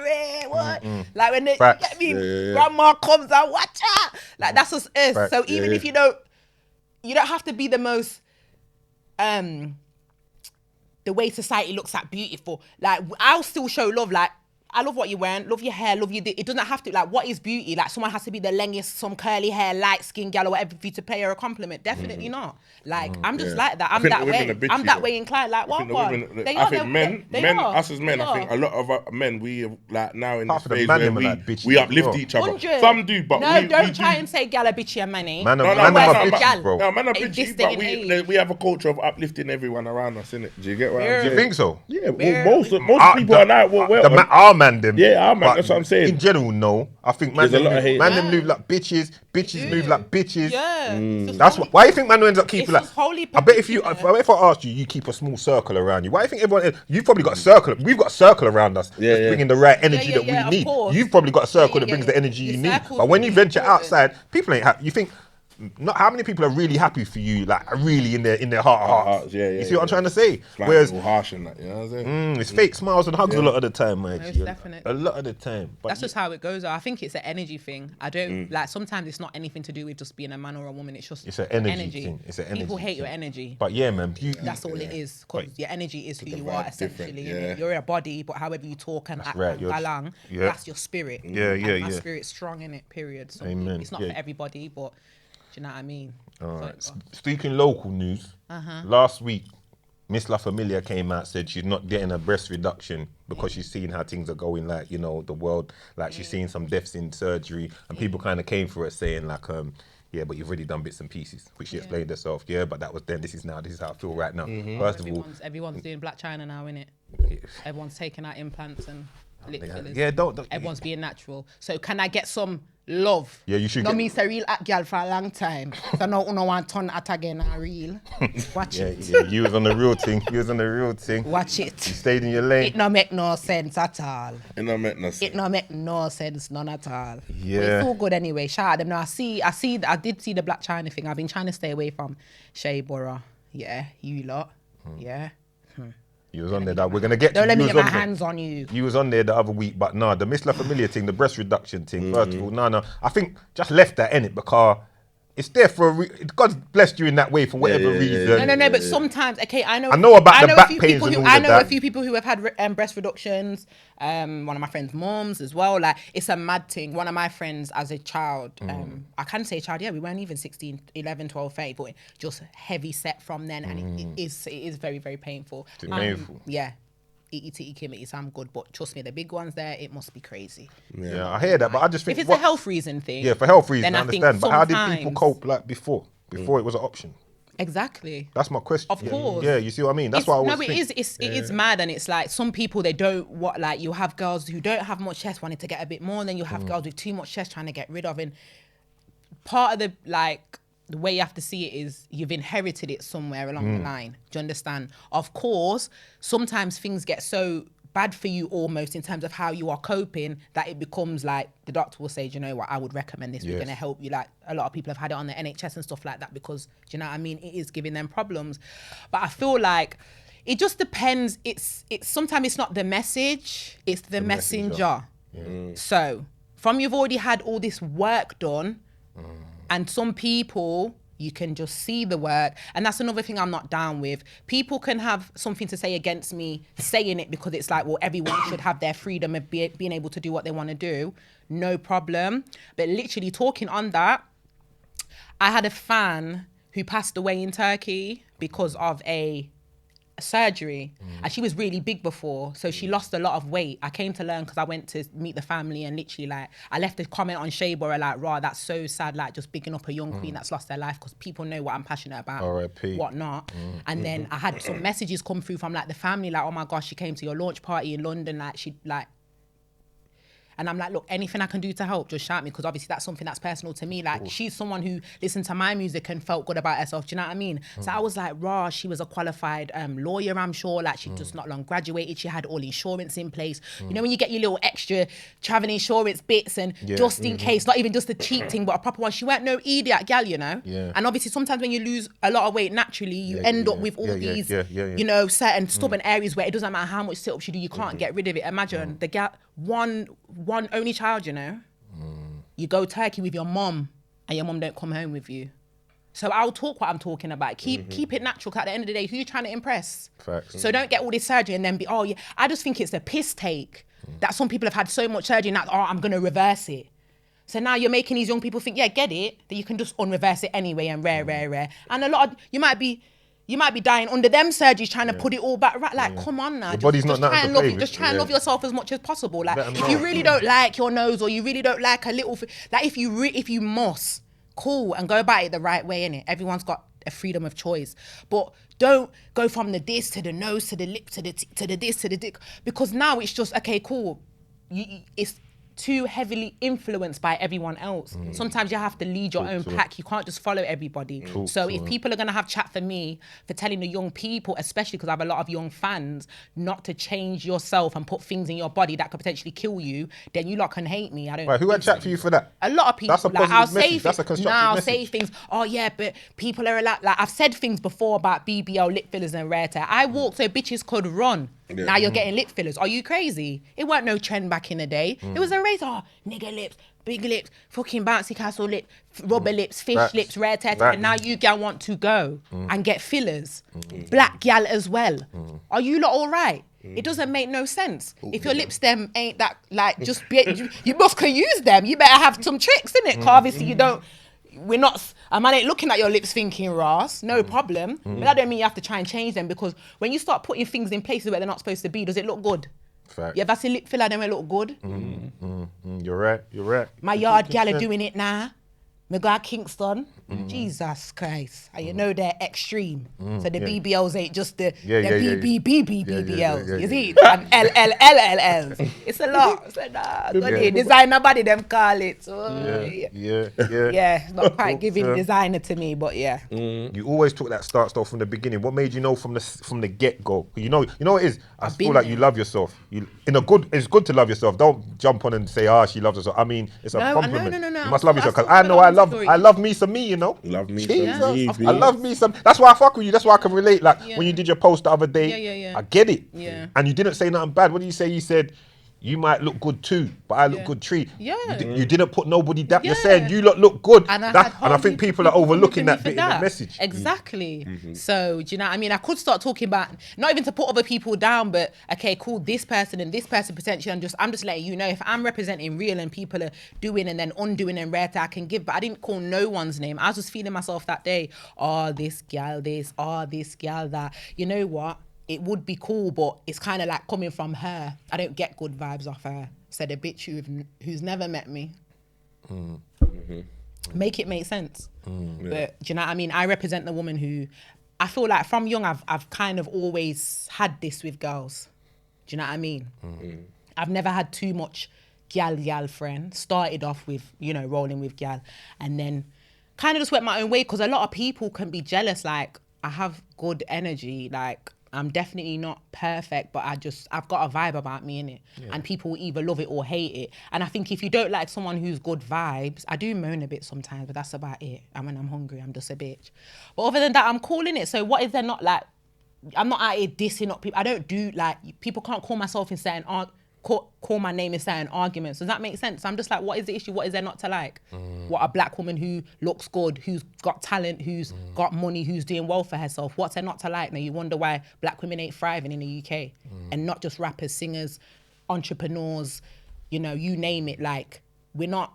what, like when they, you get me, grandma comes and watch out, like that's just us. Facts. So even if you don't have to be the most, the way society looks at beautiful, like I'll still show love. Like I love what you're wearing, love your hair, love you. It doesn't have to, like, what is beauty? Like someone has to be the longest, some curly hair, light skin gal or whatever for you to pay her a compliment. Definitely not. Like I'm just like that. I'm that way. I'm that way inclined. Like what? I think men, us as men, I think a lot of men, we like now in this phase where we uplift each other. 100. Some do, but no, we don't try and say gal are bitchy and money. Man, No, man, man, are man, bitches, bro. No, man are In this bitchy, day but and age. we have a culture of uplifting everyone around us, innit? Do you get what I'm Do saying? you think so? Yeah, well, most people are now Our man them. Yeah, our man, but that's what I'm saying. In general, no. I think man There's a them lot of hate. them move like bitches move like bitches. Yeah. It's That's holy- why you think man ends up keeping It's like. just holy I bet if I asked you, you keep a small circle around you. Why do you think everyone? You've probably got a circle. We've got a circle around us that's bringing the right energy that we of need. course. You've probably got a circle that Yeah, brings yeah. the energy you Your need. circle's But when you really venture important. outside, people ain't happy. You think. Not how many people are really happy for you, like are really in their heart of hearts. You see what I'm trying to say? Whereas harsh and that, you know what I'm saying? It's fake smiles and hugs a lot of the time, my Most G. definitely. A lot of the time. But That's just how it goes. I think it's an energy thing. I don't like. Sometimes it's not anything to do with just being a man or a woman. It's just It's an energy thing. It's an energy People hate your thing. energy. But yeah, man, beauty. That's all it is, because your energy is who you are vibe's different, essentially. yeah. You're a body, but however you talk and act right, and you're- galang, yeah. that's your spirit. Yeah, yeah, and my yeah. spirit's strong in it, period. So Amen, it's not yeah. for everybody, but do you know what I mean? All So- right. Speaking local news, last week, Miss La Familia came out, said she's not getting a breast reduction because she's seen how things are going, like, you know, the world, like she's seen some deaths in surgery, and people kind of came for it saying like, yeah, but you've already done bits and pieces, which she explained herself. Yeah, but that was then, this is now, this is how I feel right now. First of all, Everyone's doing Black China now, innit? Everyone's taking out implants and lip fillers. yeah, don't. Everyone's being natural. So can I get some love? Yeah, you should No, get- me say real at girl for a long time. So now no want turn at again and real. Watch Yeah, it. yeah, you was on the real thing. You was on the real thing. Watch You it. stayed in your lane. It no make no sense at all. And I meant nothing. It no make no sense, none at all. Yeah. But it's all good anyway. Shout out them. Now I did see the Black China thing. I've been trying to stay away from Shea Borough. Yeah, you lot. Yeah. You was on there. That we're gonna get. Don't let you me was get my on there. hands on you. You was on there the other week, but no, the Miss La Familia thing, the breast reduction thing. First of all, no, I think just left that in it because it's there for God's blessed you in that way for whatever reason. No, but sometimes, okay, I know about the a back few pains people and who all I of know that. a few people who have had breast reductions. One of my friends' moms as well. Like, it's a mad thing. One of my friends as a child, I can say child, yeah, we weren't even 16, 11, 12, 13, but just heavy set from then, and it is very, very painful. It's painful. Yeah. Eat Kimmy, I'm good, but trust me, the big ones there, it must be crazy. Yeah, I hear that, but I just think If it's a health reason thing, yeah, for health reasons, then I I think understand. But how did people sometimes- cope like before it was an option? exactly. That's my question. Of course. Yeah, you see what I mean? That's why I always no, think. it is mad, and it's like some people they don't like you have girls who don't have much chest wanting to get a bit more, and then you have girls with too much chest trying to get rid of. And part of the way you have to see it is you've inherited it somewhere along the line. Do you understand? Of course, sometimes things get so bad for you almost in terms of how you are coping that it becomes like the doctor will say, do you know what, I would recommend this. We're Yes. going to help you. Like a lot of people have had it on the NHS and stuff like that because, do you know what I mean? It is giving them problems. But I feel like it just depends. It's sometimes it's not the message, it's the messenger. So from you've already had all this work done and some people you can just see the work. And that's another thing I'm not down with. People can have something to say against me saying it because it's like, well, everyone should have their freedom of being able to do what they want to do. No problem. But literally talking on that, I had a fan who passed away in Turkey because of a surgery, and she was really big before, so she lost a lot of weight. I came to learn because I went to meet the family, and literally like I left a comment on Shaybora like, "Raw, that's so sad." Like just bigging up a young queen that's lost their life because people know what I'm passionate about, R.I.P. whatnot. And then I had some messages come through from like the family, like, "Oh my gosh, she came to your launch party in London, like she like." And I'm like, look, anything I can do to help, just shout me, because obviously that's something that's personal to me. Like, she's someone who listened to my music and felt good about herself. Do you know what I mean? So I was like, rah, she was a qualified lawyer, I'm sure. Like, she just not long graduated. She had all insurance in place. You know, when you get your little extra travel insurance bits and just in case, not even just a cheap thing, but a proper one. She weren't no idiot gal, you know? Yeah. And obviously sometimes when you lose a lot of weight naturally, you end up with all these, you know, certain stubborn areas where it doesn't matter how much sit-ups you do, you can't get rid of it. Imagine the gal, one only child, you know? You go Turkey with your mom and your mom don't come home with you. So I'll talk what I'm talking about. Keep it natural, 'cause at the end of the day, who you trying to impress? Facts. So don't get all this surgery and then be, oh yeah. I just think it's a piss take that some people have had so much surgery and that, oh, I'm going to reverse it. So now you're making these young people think, yeah, get it, that you can just unreverse it anyway and rare. And a lot of, you might be dying under them surgeries trying to put it all back right. Like, come on now. Your body's not try nothing and to love play you. with. Just try and love yourself as much as possible. Like, Let 'em if know. you really don't like your nose or you really don't like a little, like if you must, cool, and go about it the right way, innit? Everyone's got a freedom of choice. But don't go from the this to the nose to the lip to the this to the dick, because now it's just, okay, cool. It's too heavily influenced by everyone else. Sometimes you have to lead your own pack. You can't just follow everybody. So if people are going to have chat for me for telling the young people, especially because I have a lot of young fans, not to change yourself and put things in your body that could potentially kill you, then you lot can hate me. I don't. Right, who had chat for you for that? A lot of people. That's a positive I'll say message. That's a constructive I'll message. say things. Oh yeah, but people are like I've said things before about BBL, lip fillers and rare tear. I walked so bitches could run. Yeah. Now you're getting lip fillers. Are you crazy? It weren't no trend back in the day. It was a race. Oh, nigger lips, big lips, fucking bouncy castle lip, rubber lips, fish Facts. lips, rare tear. Facts. And now you gal want to go and get fillers. Black gal as well. Are you lot all right? It doesn't make no sense. If your lip stem ain't that, like, just be, you both can use them. You better have some tricks in it. Cause obviously you don't. We're not, a man ain't looking at your lips thinking Ross, no problem. But that don't mean you have to try and change them, because when you start putting things in places where they're not supposed to be, does it look good? Fact. You ever see lip filler, them it look good? You're right. My yard gal are doing it now. Me go to Kingston. Jesus Christ. And you know they're extreme. So the BBLs ain't just the BBLs. You see? And LLLLLs. It's a lot. So nah, designer body them call it. So, Yeah. it's not quite giving designer to me, but yeah. You always took that start stuff from the beginning. What made you know from the get go? You know what it is. I feel been like there. you love yourself. It's good to love yourself. Don't jump on and say, she loves herself. I mean, it's a compliment. No. You must love yourself, because I I know I love me some me. You know. Love me Jesus. some me, I love me some. That's why I fuck with you. That's why I can relate. Like when you did your post the other day, Yeah. I get it. Yeah. And you didn't say nothing bad. What did you say? You said, you might look good too, but I look good too. Yeah. You didn't put nobody down. You're Yeah. saying you look good. And I think people are overlooking that bit in the message. Exactly. So, do you know what I mean? I could start talking about, not even to put other people down, but okay, cool, this person and this person potentially, I'm just letting you know, if I'm representing real and people are doing and then undoing and rare, I can give, but I didn't call no one's name. I was just feeling myself that day. Oh, this gal this, oh, this gal that. You know what? It would be cool, but it's kind of like coming from her. I don't get good vibes off her. Said a bitch who's never met me. Make it make sense. But do you know what I mean? I represent the woman who, I feel like from young, I've kind of always had this with girls. Do you know what I mean? I've never had too much gal friend. Started off with, rolling with gal, and then kind of just went my own way, because a lot of people can be jealous. Like, I have good energy, like, I'm definitely not perfect, but I've got a vibe about me, innit? Yeah. And people either love it or hate it. And I think if you don't like someone who's good vibes, I do moan a bit sometimes, but that's about it. And when I'm hungry, I'm just a bitch. But other than that, I'm cool in it. So what is there not like, I'm not out here dissing up people. I don't do like, people can't call myself in certain, call my name in certain arguments. Does that make sense? I'm just like, what is the issue? What is there not to like? What, a black woman who looks good, who's got talent, who's got money, who's doing well for herself. What's there not to like? Now you wonder why black women ain't thriving in the UK. And not just rappers, singers, entrepreneurs, you name it. Like, we're not,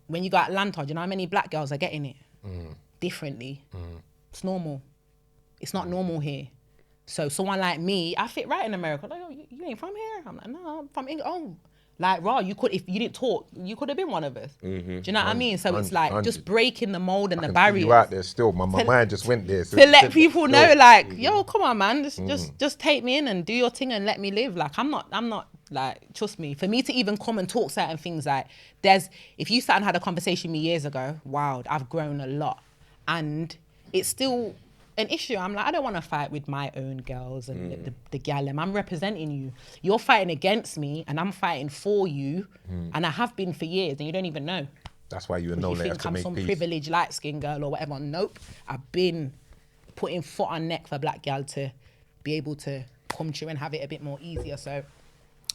when you go Atlanta, do you know how many black girls are getting it? Differently. It's normal. It's not normal here. So someone like me, I fit right in America. Like, oh, you ain't from here? I'm like, no, I'm from England. Oh, like, raw, if you didn't talk, you could have been one of us. Do you know what I mean? So it's like just breaking the mold and the barriers. You out there still. My mind just went there. So to let people know, like, yo, come on, man, just take me in and do your thing and let me live. Like, I'm not Like, trust me, for me to even come and talk certain things, like, if you sat and had a conversation with me years ago, wow, I've grown a lot. And it's still an issue. I'm like, I don't want to fight with my own girls and the gallem. I'm representing you. You're fighting against me and I'm fighting for you. And I have been for years and you don't even know. That's why you and You Noli have think to I'm make some peace. privileged light-skinned girl or whatever. Nope. I've been putting foot on neck for black gal to be able to come through and have it a bit more easier. So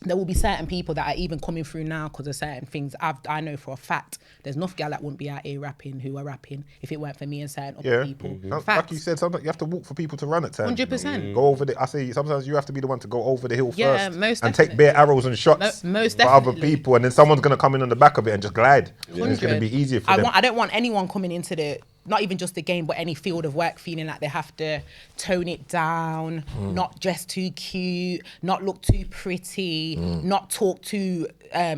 there will be certain people that are even coming through now because of certain things. I know for a fact there's enough gal that wouldn't be out here rapping who are rapping if it weren't for me and certain other people. Like you said, sometimes you have to walk for people to run at times. 100%. Go over the. I say sometimes you have to be the one to go over the hill Yeah, first most and take definitely. bare arrows and shots Most for other definitely. people, and then someone's gonna come in on the back of it and just glide. And it's gonna 100. be easier for them. I don't want anyone coming into not even just the game, but any field of work feeling like they have to tone it down, not dress too cute, not look too pretty, not talk too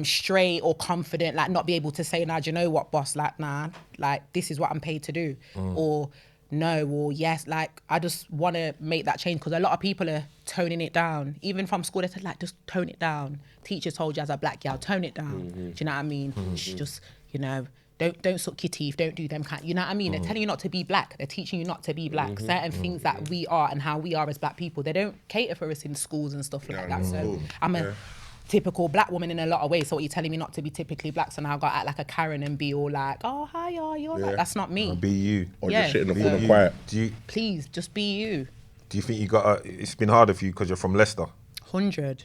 straight or confident, like not be able to say, nah, do you know what, boss, like, nah, like this is what I'm paid to do. Or no, or yes, like I just want to make that change because a lot of people are toning it down. Even from school, they said like, just tone it down. Teacher told you as a black girl, tone it down. Do you know what I mean? Just, you know, don't suck your teeth, don't do them kind, you know what I mean? They're telling you not to be black. They're teaching you not to be black. Certain things that we are and how we are as black people, they don't cater for us in schools and stuff like that. So I'm a typical black woman in a lot of ways. So what you're telling me not to be typically black, so now I've got to act like a Karen and be all like, oh, hi, you're like, that's not me. Be you. Or Yeah. just sit in the Be corner you. quiet. Please, just be you. Do you think it's been harder for you because you're from Leicester? 100.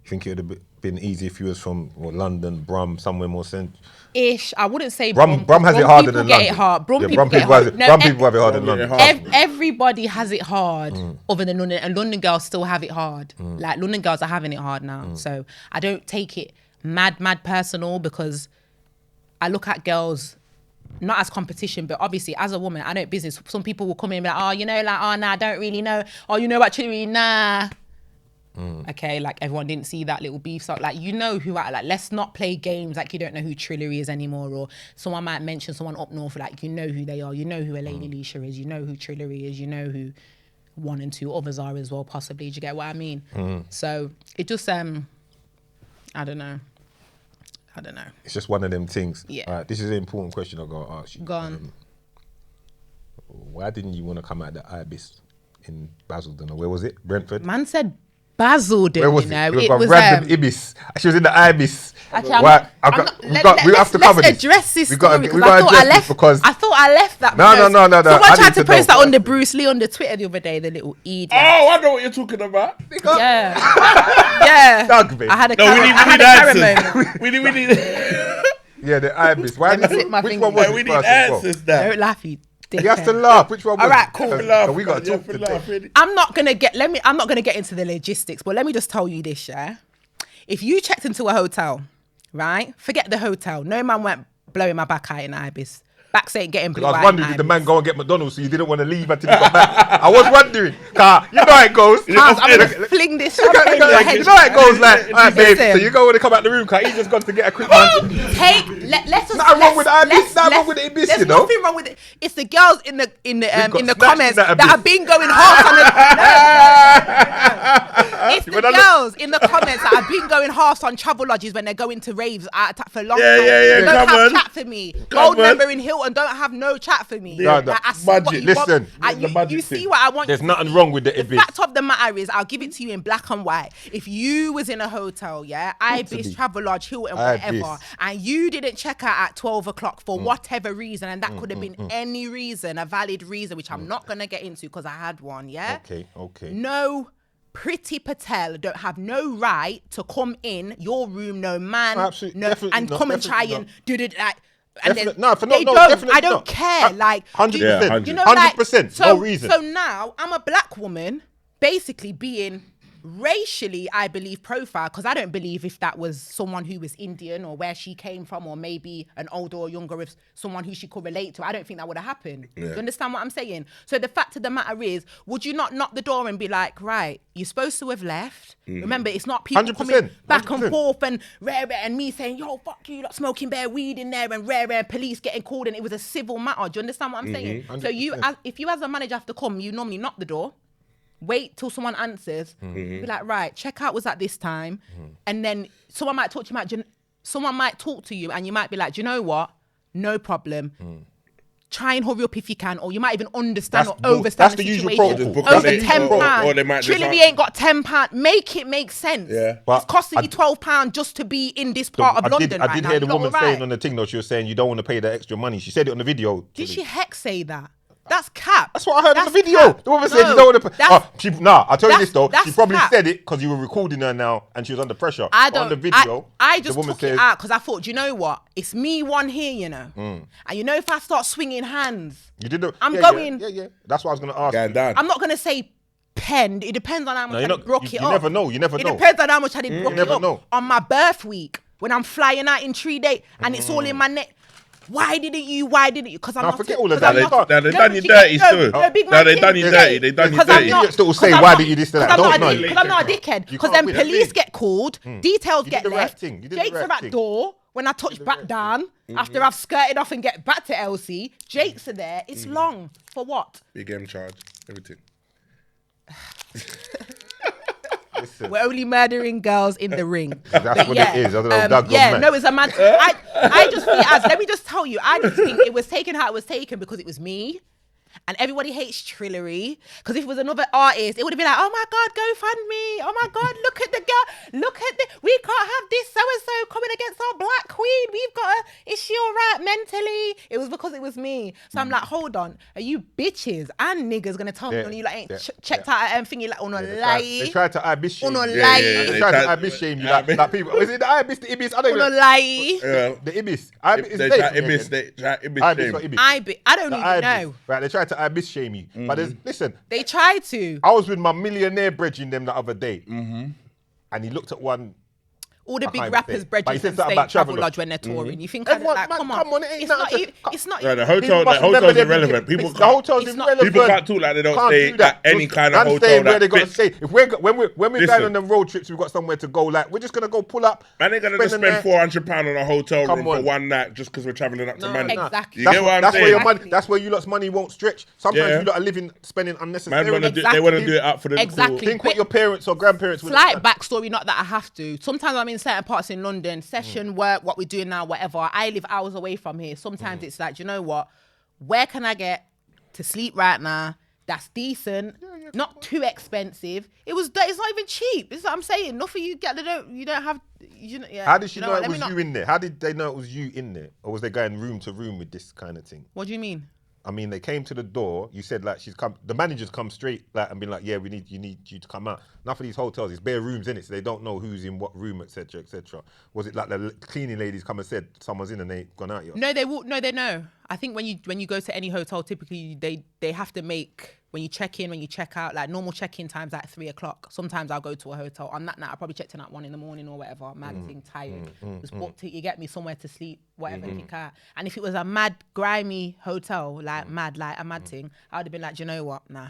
You think it would have been easy if you was from London, Brum, somewhere more central? Ish. I wouldn't say Brum Brum. has it Brum harder people than get London. it hard. Brum Yeah, people get it has hard. it. Brum people have it harder than Brum get London. it hard. Everybody has it hard other than London, and London girls still have it hard. Like London girls are having it hard now. So I don't take it mad personal because I look at girls not as competition, but obviously as a woman, I know business. Some people will come in and be like, oh, you know, like, oh, nah, I don't really know. Oh, you know what, Trillary, nah. Okay, like everyone didn't see that little beef. So like, you know who I like, let's not play games like you don't know who Trillary is anymore, or someone might mention someone up north, like you know who they are, you know who a Lady Leisha is, you know who Trillary is, you know who 1 and 2 others are as well, possibly. Do you get what I mean? So it just I don't know. It's just one of them things. Yeah. All right, this is an important question I've got to ask you. Go on. Why didn't you want to come out the Ibis in Basildon, or where was it? Brentford? Man said Basildon, Where was you it? know. It was a random Ibis. She was in the Ibis. Actually, Why? We have to cover this. Let's address this We got story to because I thought I address this left. because I thought I left that. No. Someone I tried need to to post know. that on the Bruce Lee on the Twitter the other day. The little idiot. Oh, I know what you're talking about. Yeah, yeah. Dog, babe. I had a No, we need Karen answers. moment. we need Yeah, the Ibis. Why Let me did slip my which finger. one was we it need first as well? answers now. Don't laugh, you. You have to dickhead. laugh. Which one was All right, it? cool. So we got to talk today. I'm not gonna get into the logistics, but let me just tell you this, yeah. If you checked into a hotel, right? Forget the hotel. No man went blowing my back out in Ibis. Backs ain't getting blue I was eye wondering, in did the Ibis. man go and get McDonald's so you didn't want to leave until he got back? I was wondering. Car, you know how it goes. I'm gonna fling this champagne in your head. You know how it goes, like, all right, babe. Listen. So you go when they come out the room, car. He just got to get a quick one. Let's just Nothing wrong with Ibis. Nothing wrong with the Ibis, There's you know. nothing wrong with it. It's the girls in the got snatched comments in that that Ibis. have been going hard on the. It's the girls in the comments that have been going half on travel lodges when they're going to raves for a long time. Yeah, You don't come have on. chat for me. Come Gold on. member in Hilton don't have no chat for me. No, no. Like, I see Budget. what you Listen. want. The budget You thing. see what I want. There's nothing wrong with the The Ibis. fact of the matter is, I'll give it to you in black and white. If you was in a hotel, yeah, Ibis, Travelodge, Hilton, Ibis. whatever, and you didn't check out at 12 o'clock for whatever reason, and that could have been any reason, a valid reason, which I'm not going to get into because I had one, yeah? Okay. No Pretty Patel don't have no right to come in your room, no man, Absolutely, no, definitely and not, come and try definitely and do it like. And then Definitely- no, they don't. definitely I don't not. care. Like 100%. Yeah, You 100%. you know, like, 100%. So, No reason. So now I'm a black woman, basically being racially, I believe, profiled, because I don't believe if that was someone who was Indian or where she came from, or maybe an older or younger, if someone who she could relate to, I don't think that would have happened. Yeah. You understand what I'm saying? So the fact of the matter is, would you not knock the door and be like, right, you're supposed to have left. Remember, it's not people 100%, coming back and 100%. forth and rare and me saying, yo, fuck you, lot smoking bare weed in there, and rare police getting called, and it was a civil matter. Do you understand what I'm saying? So you, 100%. if you as a manager have to come, you normally knock the door. wait till someone answers, be like, right, checkout was at this time, and then someone might talk to you, and you might be like, do you know what? No problem. Try and hurry up if you can, or you might even understand or overstand that's the usual situation. protocol. Over £10. Or they might just Trillary ain't got £10. Make it make sense. Yeah. It's costing you £12 just to be in this part of London. I did hear the woman right? saying on the thing though. She was saying you don't want to pay the extra money. She said it on the video. Did she heck say that? That's cap. That's what I heard on the That's video. cap. The woman said No, you don't want to pay. that's- I'll tell you this though. She that's probably cap. said it because you were recording her now and she was under pressure. I But on don't. the video, I just the woman took says, it out because I thought, do you know what? It's me one here, you know. And you know, if I start swinging hands, You did the, I'm yeah, going. Yeah. That's what I was going to ask. Going you. down. I'm not gonna say penned. It depends on how much I broke it you up. never know. You never know. It depends on how much I did broke it never up. know. On my birth week, when I'm flying out in 3 days and it's all in my neck. Why didn't you? Because I'm Nah, not. forget all of because that. I'm not- They No, done but you you dirty get- still. no, big No, man they thing done you is dirty. gay. They done you Because I'm dirty. not- You still say, because I'm why not- did you this to that? because I'm Don't not a know. dick- because I'm not a dickhead. You Because can't then win, that's police it. get called, details You get did the right left, thing. You did the Jake's right are at thing. door. When I touch back down, after I've skirted off and get back to Elsie, Jake's are there. It's long. For what? Big M charge, everything. Listen, We're only murdering girls in the ring. That's what it is. I don't know. Doug Yeah, gone no, mad. it's a man. I just see it as, let me just tell you, I just think it was taken how it was taken because it was me. And everybody hates Trillary. Because if it was another artist, it would have been like, oh my God, GoFundMe. Oh my God, look at the girl. Look at the, we can't have this so-and-so coming against our black queen. We've got a, is she all right mentally? It was because it was me. So I'm like, hold on. Are you bitches and niggas going to tell me Yeah, on you like ain't yeah, checked out at thingy like, oh no, They lie. tried to ibis shame Uno you. lie. They tried to ibis shame you. Like people. Is it the ibis, the ibis? I don't Uno know. lie. The ibis. Ibis is They vague try from your ibis. head. They try ibis Ibis shame. or ibis? I don't The even ibis. know. Right, they tried to ibis shame you. But listen, They tried to. I was with my millionaire brethren them the other day. And he looked at one. All the I big can't rappers, say. But he bredges said and something stay about travel Travelodge. lodge when they're touring. You think, like, Everyone, man, come come on, it ain't it's nothing not, to- it's not, No, the People hotel, must the remember hotel's their irrelevant. video. People The can't, hotel's It's not- irrelevant. people can't talk like they don't Can't stay do that. at any kind of Man hotel staying where that they gotta fits. stay. If we're when we're going Listen. on the road trips, we've got somewhere to go. Like we're just gonna go pull up. Man, they're gonna just spend spend the night. £400 on a hotel Come room for on. one night just because we're traveling up to No, Manchester. exactly. You get what I'm That's where your saying? money. That's where you lot's money won't stretch. Sometimes Yeah. you lot are living, spending Man, unnecessarily. wanna do, they want to do it up for the Exactly. Think what your parents or grandparents would Slight have done. backstory, not that I have to. Sometimes I'm in certain parts in London, session work, what we're doing now, whatever. I live hours away from here. Sometimes it's like, you know what? Where can I get to sleep right now? That's decent, not too expensive. It's not even cheap. This is what I'm saying. Nothing you get. You don't have. You know, yeah. How did she you know what, it let was me you not- in there? How did they know it was you in there, or was they going room to room with this kind of thing? What do you mean? I mean, they came to the door. You said like she's come. The managers come straight like and been like, yeah, you need you to come out. Enough of these hotels, it's bare rooms in it, so they don't know who's in what room, etc., etc. Was it like the cleaning ladies come and said someone's in and they gone out yet? No, they will. No, they know. I think when you go to any hotel, typically they have to make, when you check in, when you check out, like normal check-in times at 3 o'clock. Sometimes I'll go to a hotel. On that night, I probably checked in at 1 a.m. or whatever. Mad thing, tired. Just booked it. You get me somewhere to sleep, whatever. Think out. And if it was a mad grimy hotel, like a mad thing, I would have been like, do you know what? Nah.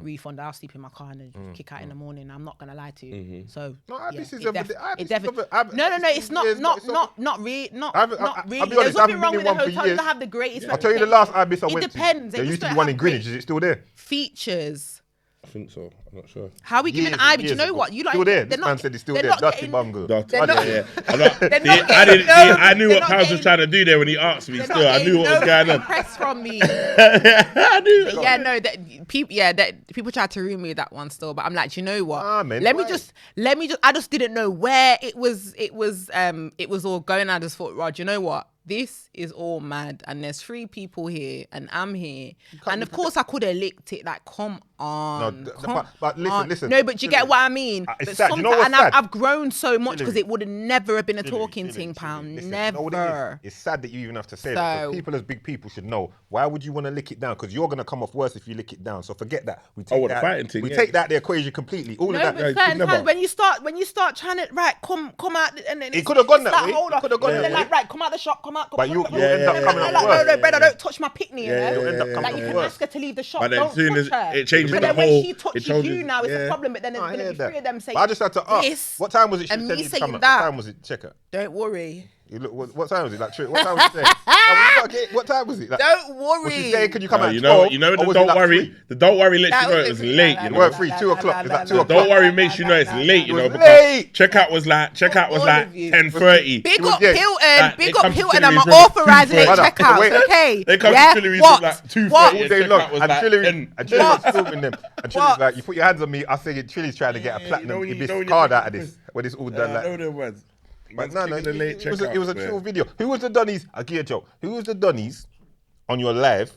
Refund. I'll sleep in my car and then kick out in the morning. I'm not gonna lie to you. So No, yeah, this is it a- def- Ibis it definitely. is a- No, it's not. years, Not it's not- really. Not I'll really. be honest, There's I nothing haven't wrong been with in the one for hotel. It years. doesn't have the greatest. I'll tell you the last Ibis I went to. It depends. There They used to just be don't one have in Greenwich. great Is it still there? features. I think so. I'm not sure. How are we giving Years and Ivy? Do you years know ago. what? You Still there. they're This not- man said it's still they're there. not Dusty getting- bungle. They're They're not- yeah. They're not I getting I knew they're what not Pals was getting- trying to do there when he asked me. They're Still, not I knew what was getting going no on. press from me. I knew. Yeah, no, that people, that people tried to ruin me with that one still, but I'm like, you know what? Man, let me why? just. I just didn't know where it was all going. I just thought, Rod, you know what? This is all mad, and there's 3 people here, and I'm here, and of course I could have licked it. Like, come on, but listen. No, but you get what I mean. It's But sad. You know what's and sad? I've grown so much because Trillary. it would have never have been a Trillary, talking Trillary, thing, Trillary. pound. Listen, you know what it is? Never. It's sad that you even have to say that. So- Because people as big people should know. Why would you want to lick it down? Because you're going to come off worse if you lick it down. So forget that. We take the that. fighting thing, we yeah. take that the equation completely. All No, of that. but you certain could never. times when you start trying to come out and then It could have gone that it's like, way. hold It on. could have gone And that then like, way. right, come out the shop, come out. But you'll Yeah, end up yeah, coming yeah, out Like, worse. no, Brenda, don't touch my picnic, Yeah, you know? yeah, end up yeah, coming Like, you out can worse. ask her to leave the shop. But then Don't soon as touch her. it changes But the then whole- when she it touches changes- you now, it's yeah. a problem. But then there's I going to hear be 3 that. of them saying But I just had to ask. this. What time was it? She and said me you'd come saying out. that. What time was it? Check it. Don't worry. You look, what time was it? Like, what time was it? What time was it? Like, Don't was worry. she saying, can you come at You 12? know or the was don't it like worry. 3? The don't worry lets That you know was it was it. late. Nah, You It know. weren't 3, 2 o'clock. It's like 2 The o'clock. don't worry makes you know it's late. You know, was because late. checkout was like of you. 10:30. Big It was- up yeah. Hilton. Big they up come to Hilton. I'm Trillary from authorising late 2:30. checkouts. Okay. They come Yeah? to Trillary What? from like 2:30. What? All and day long. checkout was And like Trillary 10. was filming them. And Trilly's What? like, you put your hands on me. I say, Trilly's trying to get a platinum you know Ibis when card you're out of this. When it's all I done. know Like, them ones. but Man's no, kicking the late it was a checkouts, chill man. video. Who was the Donnies? I'll give you a joke. Who was the Donnies on your live?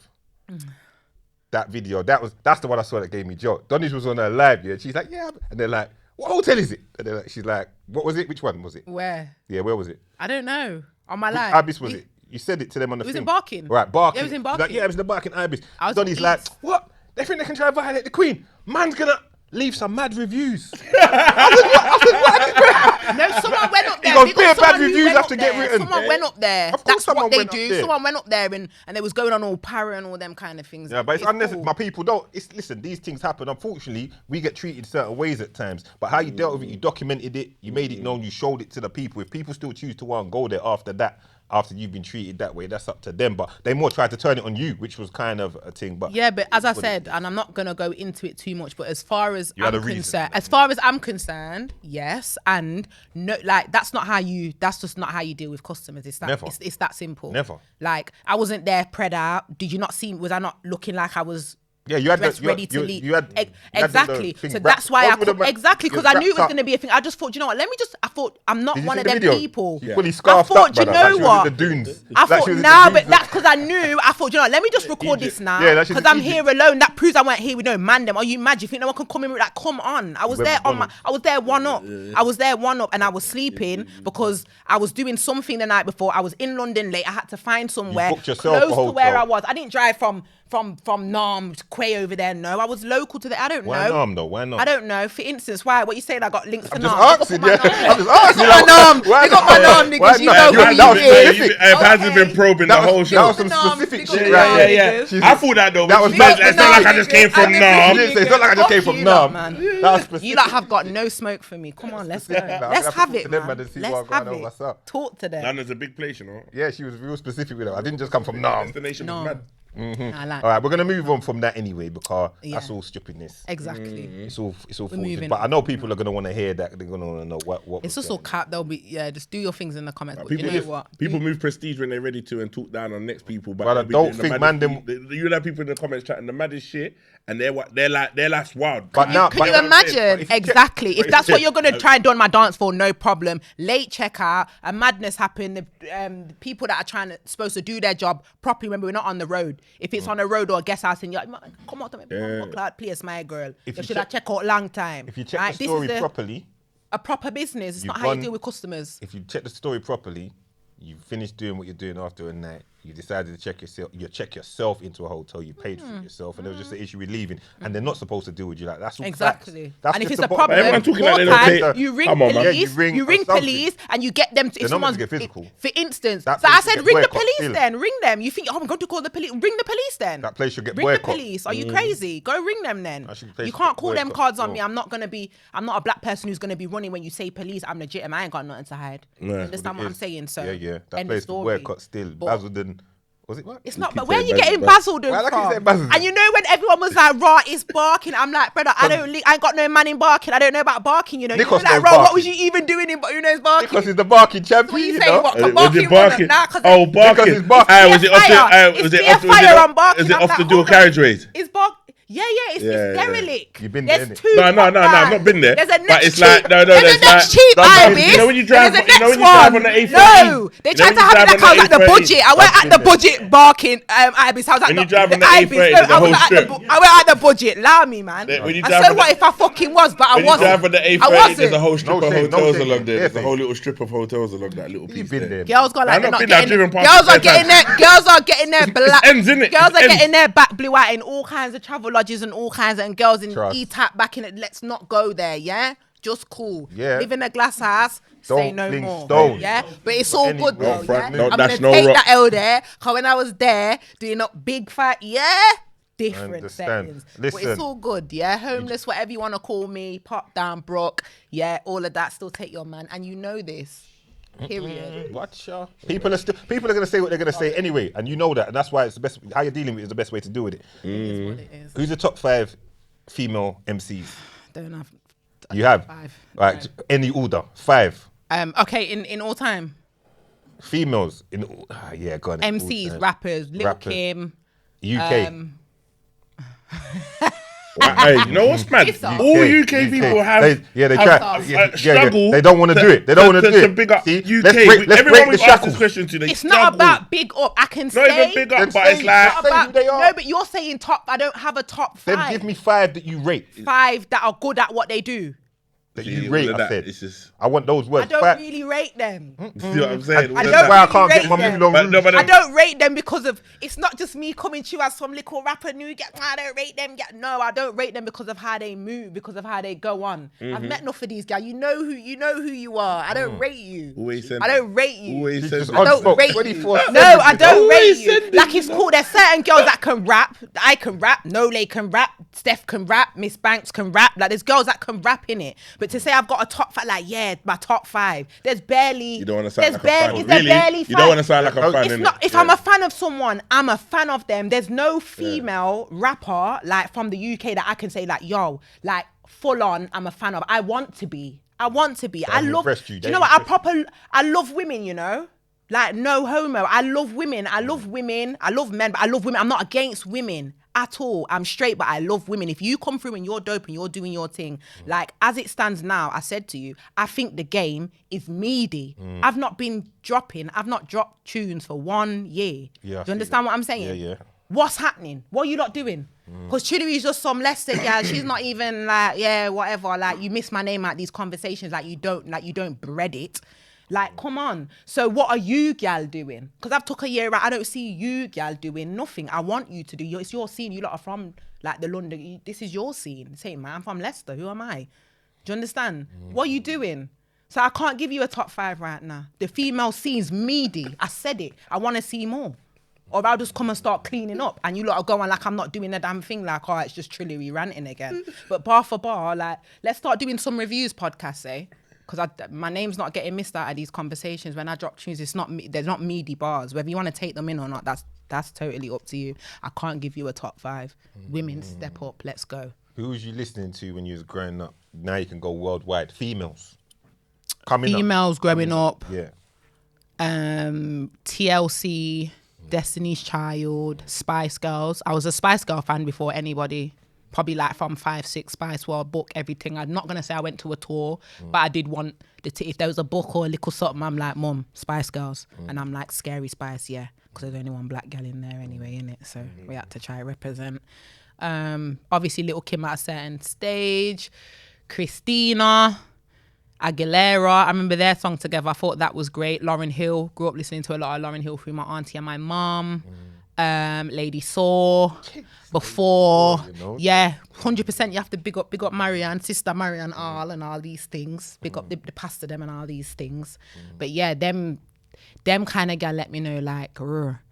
That video. That's the one I saw that gave me joke. Donnies was on her live, yeah. And she's like, yeah. And they're like, what hotel is it? And they're like, she's like, what was it? Which one was it? Where? Yeah, where was it? I don't know. On my Which life. Ibis was it? You said it to them on the It was thing. in Barking. Right, Barking. Yeah, it was in She's like, Barking. yeah, it was in the Barking Ibis. I was Donnie's in like, East. what? They think they can try and violate the Queen. Man's gonna leave some mad reviews. No, someone went up there. goes, Big "Bare up bad someone who reviews went have up to get there. written." Someone went up there. Of course That's someone what they went up do. there. Someone went up there and they was going on all para and all them kind of things. Yeah, but it's unnecessary. cool. My people don't. Listen, these things happen. Unfortunately, we get treated certain ways at times. But how you dealt with it, you documented it, you made it known, you showed it to the people. If people still choose to want to go there after that, after you've been treated that way, that's up to them. But they more tried to turn it on you, which was kind of a thing. But Yeah, but as I said, and I'm not gonna go into it too much, but as far as You had I'm a reason. concerned, yes, and no, like that's just not how you deal with customers. It's that Never. it's that simple. Never. Like I wasn't there pred out. Did you not see? Was I not looking like I was? yeah, you had Dressed the, ready to leave. You had the Exactly. thing So wrapped- that's why What was the exactly because it was I knew it was wrapped going to up. be a thing. I just thought, you know what? I thought I'm not Did you one see of the them video? people. She's fully scarfed I thought, up, do you brother, know like she was what? in the dunes. I Like thought she was in the nah, dunes but of- that's because I knew. I thought, you know what? Let me just record this now. Yeah, like she's Because in I'm Egypt. here alone. That proves I weren't here with no man. Them. Are you mad? You think no one can come in with that? Come on. I was With there on my. McDonald's. I was there one up. I was there one up, and I was sleeping because I was doing something the night before. I was in London late. I had to find somewhere booked yourself close a to where hotel. I was. I didn't drive from Nam Quay over there. No, I was local to the. I don't Why know. Nam though? Why not? I don't know. For instance, why? What you saying? I got links for I'm Nam. just asking, yeah. I'm just asking. My Nam. Why Big up my not? Nam, Why niggas. You not? know You- who that was he is. specific. Paz has been probing the whole That show. was some Nam, specific big shit up right Nam, there. niggas. I thought that though. That was It's mad. not like I just came from She Nam. didn't say, it's not like I just came Fuck from you lot, Nam. man. That was specific. You lot have got no smoke for me. Come on, let's go. Nah, Let's I have to have talk it, to them, man. man, and see Let's what's have going on, it. what's up. Talk to them. London's a big place, you know. Yeah, she was real specific with her. I didn't just come from Nam. Destination No. was mad. I like All right, we're gonna move on from that anyway because that's Yeah. all stupidness. exactly. It's all foolishness. moving But on. I know people are gonna want to hear that. They're gonna want to know what. It's was just all going cap. They'll be just do your things in the comments. But you People, know what? people move prestige when they're ready to and talk down on next people. But Brother, they'll be don't doing the think maddest- man You have people in the comments chatting the maddest shit, and their life's wild. But now, Can you imagine? Exactly. If that's what you're going to try and do on my dance floor, no problem. Late checkout, a madness happened. The people that are supposed to do their job properly, remember, we're not on the road. If it's on the road or a guest house and you're like, come out to me, Clout, please, my girl. If You you should have check- checked out long time. If you check Right? the story properly, a proper business. It's You've not how you gone- deal with customers. if you check the story properly, you finish doing what you're doing after a night. You decided to check yourself. You check yourself into a hotel. You paid for it yourself, and there was just an issue with leaving. And they're not supposed to deal with you like that. That's all Exactly. facts. That's And if just it's the a bottom problem, line. Everyone talking more like they don't time, pay. you ring Come on, man. police, Yeah, you ring police, something. and you get them to. They're If not meant someone's, to get physical. for instance, That so I place said, should get ring the boycott police still. then. Ring them. You think, I'm going to call the police? Ring the police then. That place should get ring boycott. the police. Are you crazy? Go ring them then. That place You should can't get call them boycott cards on still. me. I'm not a black person who's going to be running when you say police. I'm legitimate. I ain't got nothing to hide. You Yeah. understand what I'm saying? So Yeah. That end place of to story. boycott still. But- Basildon. Was it what? It's not, keep but where are saying you getting Basildon. Basildon Why do I keep from? saying Basildon? And you know when everyone was like, "Raw, it's barking." I'm like, brother, I ain't got no man in barking. I don't know about barking. You know, Nikos you know, like, knows Raw, what barking. was you even doing in? But you know, it's barking. Because he's the barking champion. What you you saying? know? What? Was Barking it barking? Nah, 'cause Oh, Because barking. it's barking. Was it off the? Fire. Was It's it off the? fire on barking. Was it I'm off like, the dual hold on. carriageways? It's bark. Yeah, it's Yeah. derelict. You've been There's there, innit? two. No, top I've not been there. There's a But next it's like- cheap. no, There's there's a next like- cheap no, no, Ibis. you know when you drive- There's a you know when next you drive one. on the A13? No, they You know tried when to you have it drive like on I was the at the A13? budget. I went at the budget barking Ibis. I was at When the you drive on the Ibis. A13, No, there's a I was whole at strip. I went at the budget. Allow me, man. When you And drive so on what the- if I fucking was, but I When you wasn't. drive on the I A13, wasn't. there's a whole strip No of shame, no hotels shame. along there. There's a Yeah, whole little strip of hotels along that little piece been there. there. Girls got like I've they're not not been there, I've getting. driven past Girls it are many getting times. their. Girls are getting their black. ends, innit? Girls It's are ends. getting their back blew out in all kinds of travel lodges and all kinds of, and girls in Trust. E-tap back in it. Let's not go there. Yeah, just cool. Yeah. Live in a glass house. Say Don't no fling more. stones. Yeah, but it's all good Anywhere. though. Don't front, Yeah? don't I'm dash gonna no take rock. that L there. Cause when I was there doing up big fight, yeah. Different Understand. settings. But Listen. it's all good, yeah. Homeless, whatever you want to call me, pop down, Brock, yeah, all of that. Still take your man, and you know this. Period. Watch out. People are gonna say what they're gonna say anyway, and you know that, and that's why it's the best. How you're dealing with it is the best way to deal with it. It is what it is. Who's the top 5 female MCs? Don't have. You have 5. Right. Any order? 5 Okay, in all time. females in. Yeah, go on. MCs, all time. rappers, Lil Rappers. Kim. UK. Hey, you know what's mad? It's All UK people have. They try. Struggle. They don't want to do it. They don't want to do To it. big up See, UK. let's Everyone break the we've asked this shackles. question to, they It's struggle. not about big up. I can Not say. even big up, Then but it's say- like. Say who they are. No, but you're saying top. I don't have a top 5. Then give me 5 that you rate. 5 that are good at what they do. That Yeah, you all rate. of I that, said. it's just- I want those I words. don't 5. really rate them. You see what I'm saying? I That's don't why I really can't get rate my them. Moulin But no, Rouge. but I don't rate them because of. It's not just me coming to you as some little rapper new. I don't rate them. No, I don't rate them because of how they move, because of how they go on. I've met enough of these guys. You know who you are. I don't rate you. Always send I don't rate you. Always send just I don't Smoke rate 24/7. you. No, I don't Always rate you. sending Like it's cool. There's certain girls that can rap. I can rap. Noli can rap. Steph can rap. Miss Banks can rap. Like there's girls that can rap in it. But to say I've got a top 5, like yeah, my top 5. There's barely. You don't want to sound There's like a fan. barely. Is there Really? barely You 5? don't want to sound like a fan. It's innit? not. If Yeah. I'm a fan of someone, I'm a fan of them. There's no female rapper like from the UK that I can say like, yo, like full on. I'm a fan of. I want to be. I love. impressed you. Do They you know what? impressed I love women. You know. Like no homo. I love women. I love women. I love men, but I love women. I'm not against women at all. I'm straight, but I love women. If you come through and you're dope and you're doing your thing, like as it stands now, I said to you, I think the game is meaty. I've not dropped tunes for 1 year. Yeah, I Do see you understand that. what I'm saying? Yeah, yeah. What's happening? What are you lot doing? Because Trillary is just some Leicester girl. She's not even like, yeah, whatever. Like you miss my name at these conversations. Like you don't bread it. Like, come on. So what are you gal doing? Because I've took a year out. I don't see you gal doing nothing. I want you to do. It's your scene. You lot are from like the London. This is your scene. Say, man, I'm from Leicester. Who am I? Do you understand? What are you doing? So I can't give you a top 5 right now. The female scene's meaty. I said it. I want to see more. Or I'll just come and start cleaning up and you lot are going like I'm not doing a damn thing, like, oh, it's just Trillary ranting again. But bar for bar, like, let's start doing some reviews podcasts, eh? Because my name's not getting missed out of these conversations. When I drop tunes, there's not meaty bars. Whether you want to take them in or not, that's totally up to you. I can't give you a top 5. Women, step up, let's go. Who was you listening to when you was growing up? Now you can go worldwide. Females. Coming up. Females growing up. Yeah. TLC, Destiny's Child, Spice Girls. I was a Spice Girl fan before anybody. Probably like from 5, 6 Spice World book, everything. I'm not going to say I went to a tour, but I did want, if there was a book or a little something, I'm like, Mum, Spice Girls. And I'm like, Scary Spice, yeah. Because there's only one black girl in there anyway, innit? So we had to try to represent. Obviously, Little Kim at a certain stage. Christina, Aguilera. I remember their song together. I thought that was great. Lauryn Hill. Grew up listening to a lot of Lauryn Hill through my auntie and my mum. Lady Saw. Before, yeah, 100%. You have to big up Marianne, sister Marianne, and all these things. Big up the pastor them and all these things. But yeah, them kind of gal let me know like,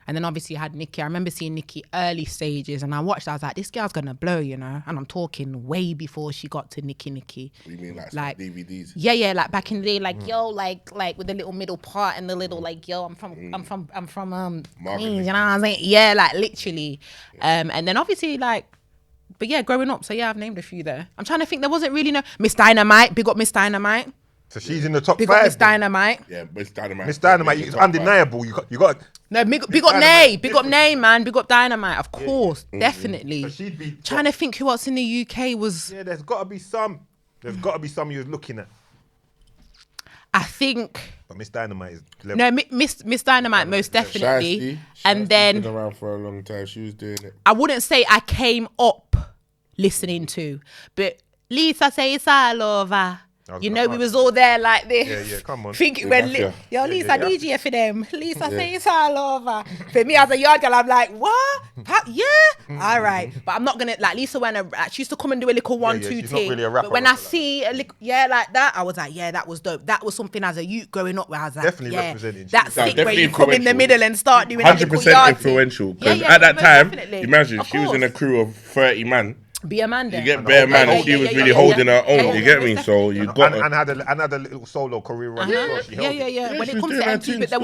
and then obviously I had Nicki. I remember seeing Nicki early stages, and I watched. I was like, this girl's gonna blow, you know. And I'm talking way before she got to Nicki. You mean like DVDs? Yeah, like back in the day, like yo, like with the little middle part and the little like yo, I'm from Queens, you know what I'm saying? Yeah, like literally. And then obviously like, but yeah, growing up. So yeah, I've named a few there. I'm trying to think. There wasn't really no Miss Dynamite. Big up Miss Dynamite. So she's in the top Big 5. up Miss Dynamite. Yeah, Miss Dynamite. Miss Dynamite, it's undeniable. You got. No, big up Dynamite, Nay. Big up different. Nay, man. Big up Dynamite. Of course, definitely. So she'd be Trying to think who else in the UK was. Yeah, there's got to be some. There's got to be some you was looking at. I think. But Miss Dynamite is. No, Miss Dynamite most definitely. And Shiesty then been around for a long time. She was doing it. I wouldn't say I came up listening to, but Lisa say it's all over. You know, we was all there like this. Yeah, come on. Thinking Yeah, when yeah. yo, Lisa yeah. DJ for them. Lisa say it's all over. For me as a young girl, I'm like, what? Yeah, all right. But I'm not gonna like Lisa when she used to come and do a little 1-2 she's not thing. really a rapper, but when I like see a little like that, I was like, yeah, that was dope. That was something as a youth growing up where I was like, Definitely yeah, representing. that's No, sick where definitely you come in the influential. middle and start doing a little 100% yard influential. thing. Because Yeah, at that most time, definitely. imagine Of she was in a course. crew of 30 man. Be a man then. You get bare man, and she was really holding her own. You get me? So you got and had a little solo career run. Yeah. When it comes to MT, but there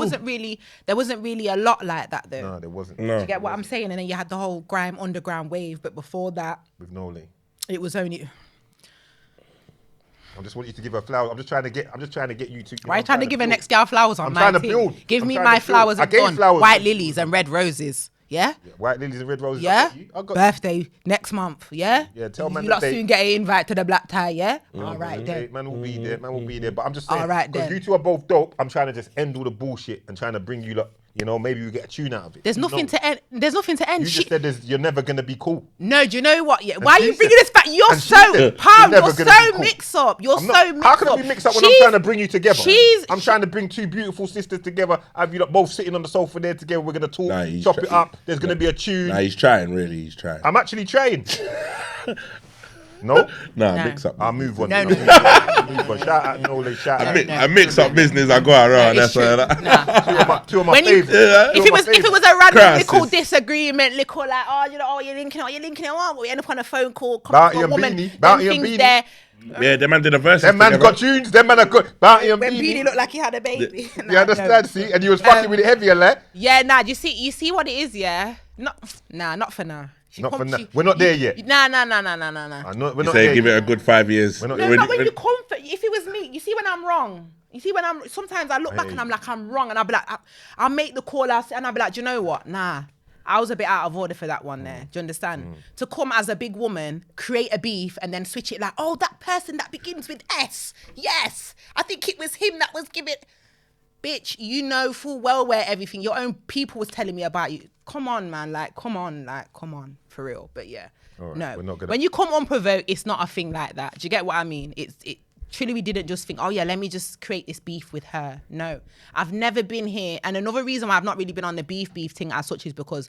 wasn't really a lot like that though. No, there wasn't. You get what I'm saying? And then you had the whole grime underground wave, but before that, with Noli, it was only. I just want you to give her flowers. I'm just trying to get you to. Why are you trying to give a next girl flowers on I'm my trying to thing? build. Give I'm me trying my to build. flowers I and gave gone. flowers. White lilies and red roses. Yeah? White lilies and red roses. Yeah? I got Birthday next month. Yeah? Yeah, tell man you the lot date. soon get an invite to the black tie. Yeah? All right then. Man will be there. Man will be there. But I'm just saying, All right, because then. you two are both dope. I'm trying to just end all the bullshit and trying to bring you lot. You know, maybe you get a tune out of it. There's nothing to end. There's nothing to end. You just said you're never gonna be cool. No, do you know what? Yeah. Why are she you bringing said- this back? You're and she so said, Pam. "You're You're never gonna be so cool." mix up. You're I'm so not- mix up. How can we mix up when I'm trying to bring you together? I'm trying to bring two beautiful sisters together. Have you lot both sitting on the sofa there together? We're gonna talk, Nah, he's chop it up. There's gonna be a tune. Nah, he's trying. Really, he's trying. I'm actually trained. No? Nah, mix up. I'll move on. No, I'll no. move on. Shout out Noli. Shout out. I mix up business. I go around. It's That's true. why. Nah. Two of my When you, favourites. if it was a random Crisis. little disagreement, little like, you're linking it, we end up on a phone call, come Bounty to a and woman, Beanie, Bounty them and things Beanie. there. Yeah, them man did a verse. Them man got tunes. Them man are good. Bounty and When Beanie. Beanie looked like he had a baby. Nah, You understand? no. See, and you was fucking with it heavier, like. Yeah, nah. You see what it is, yeah. Not for now. Not for now. We're not there yet. Nah. We're You not say there give yet. it a good 5 years. We're not No, there. not when you comfort. If it was me, you see when I'm wrong. You see when sometimes I look back and I'm like, I'm wrong, and I'll be like, I'll make the call out, and I'll be like, do you know what? Nah, I was a bit out of order for that one there. Do you understand? To come as a big woman, create a beef, and then switch it like, oh, that person that begins with S. Yes, I think it was him that was giving. Bitch, you know full well where everything, your own people was telling me about you. Come on, man. Come on, for real. But yeah, All right, no. we're not gonna- When you come unprovoked, it's not a thing like that. Do you get what I mean? Trillary didn't just think, oh yeah, let me just create this beef with her. No, I've never been here. And another reason why I've not really been on the beef thing as such is because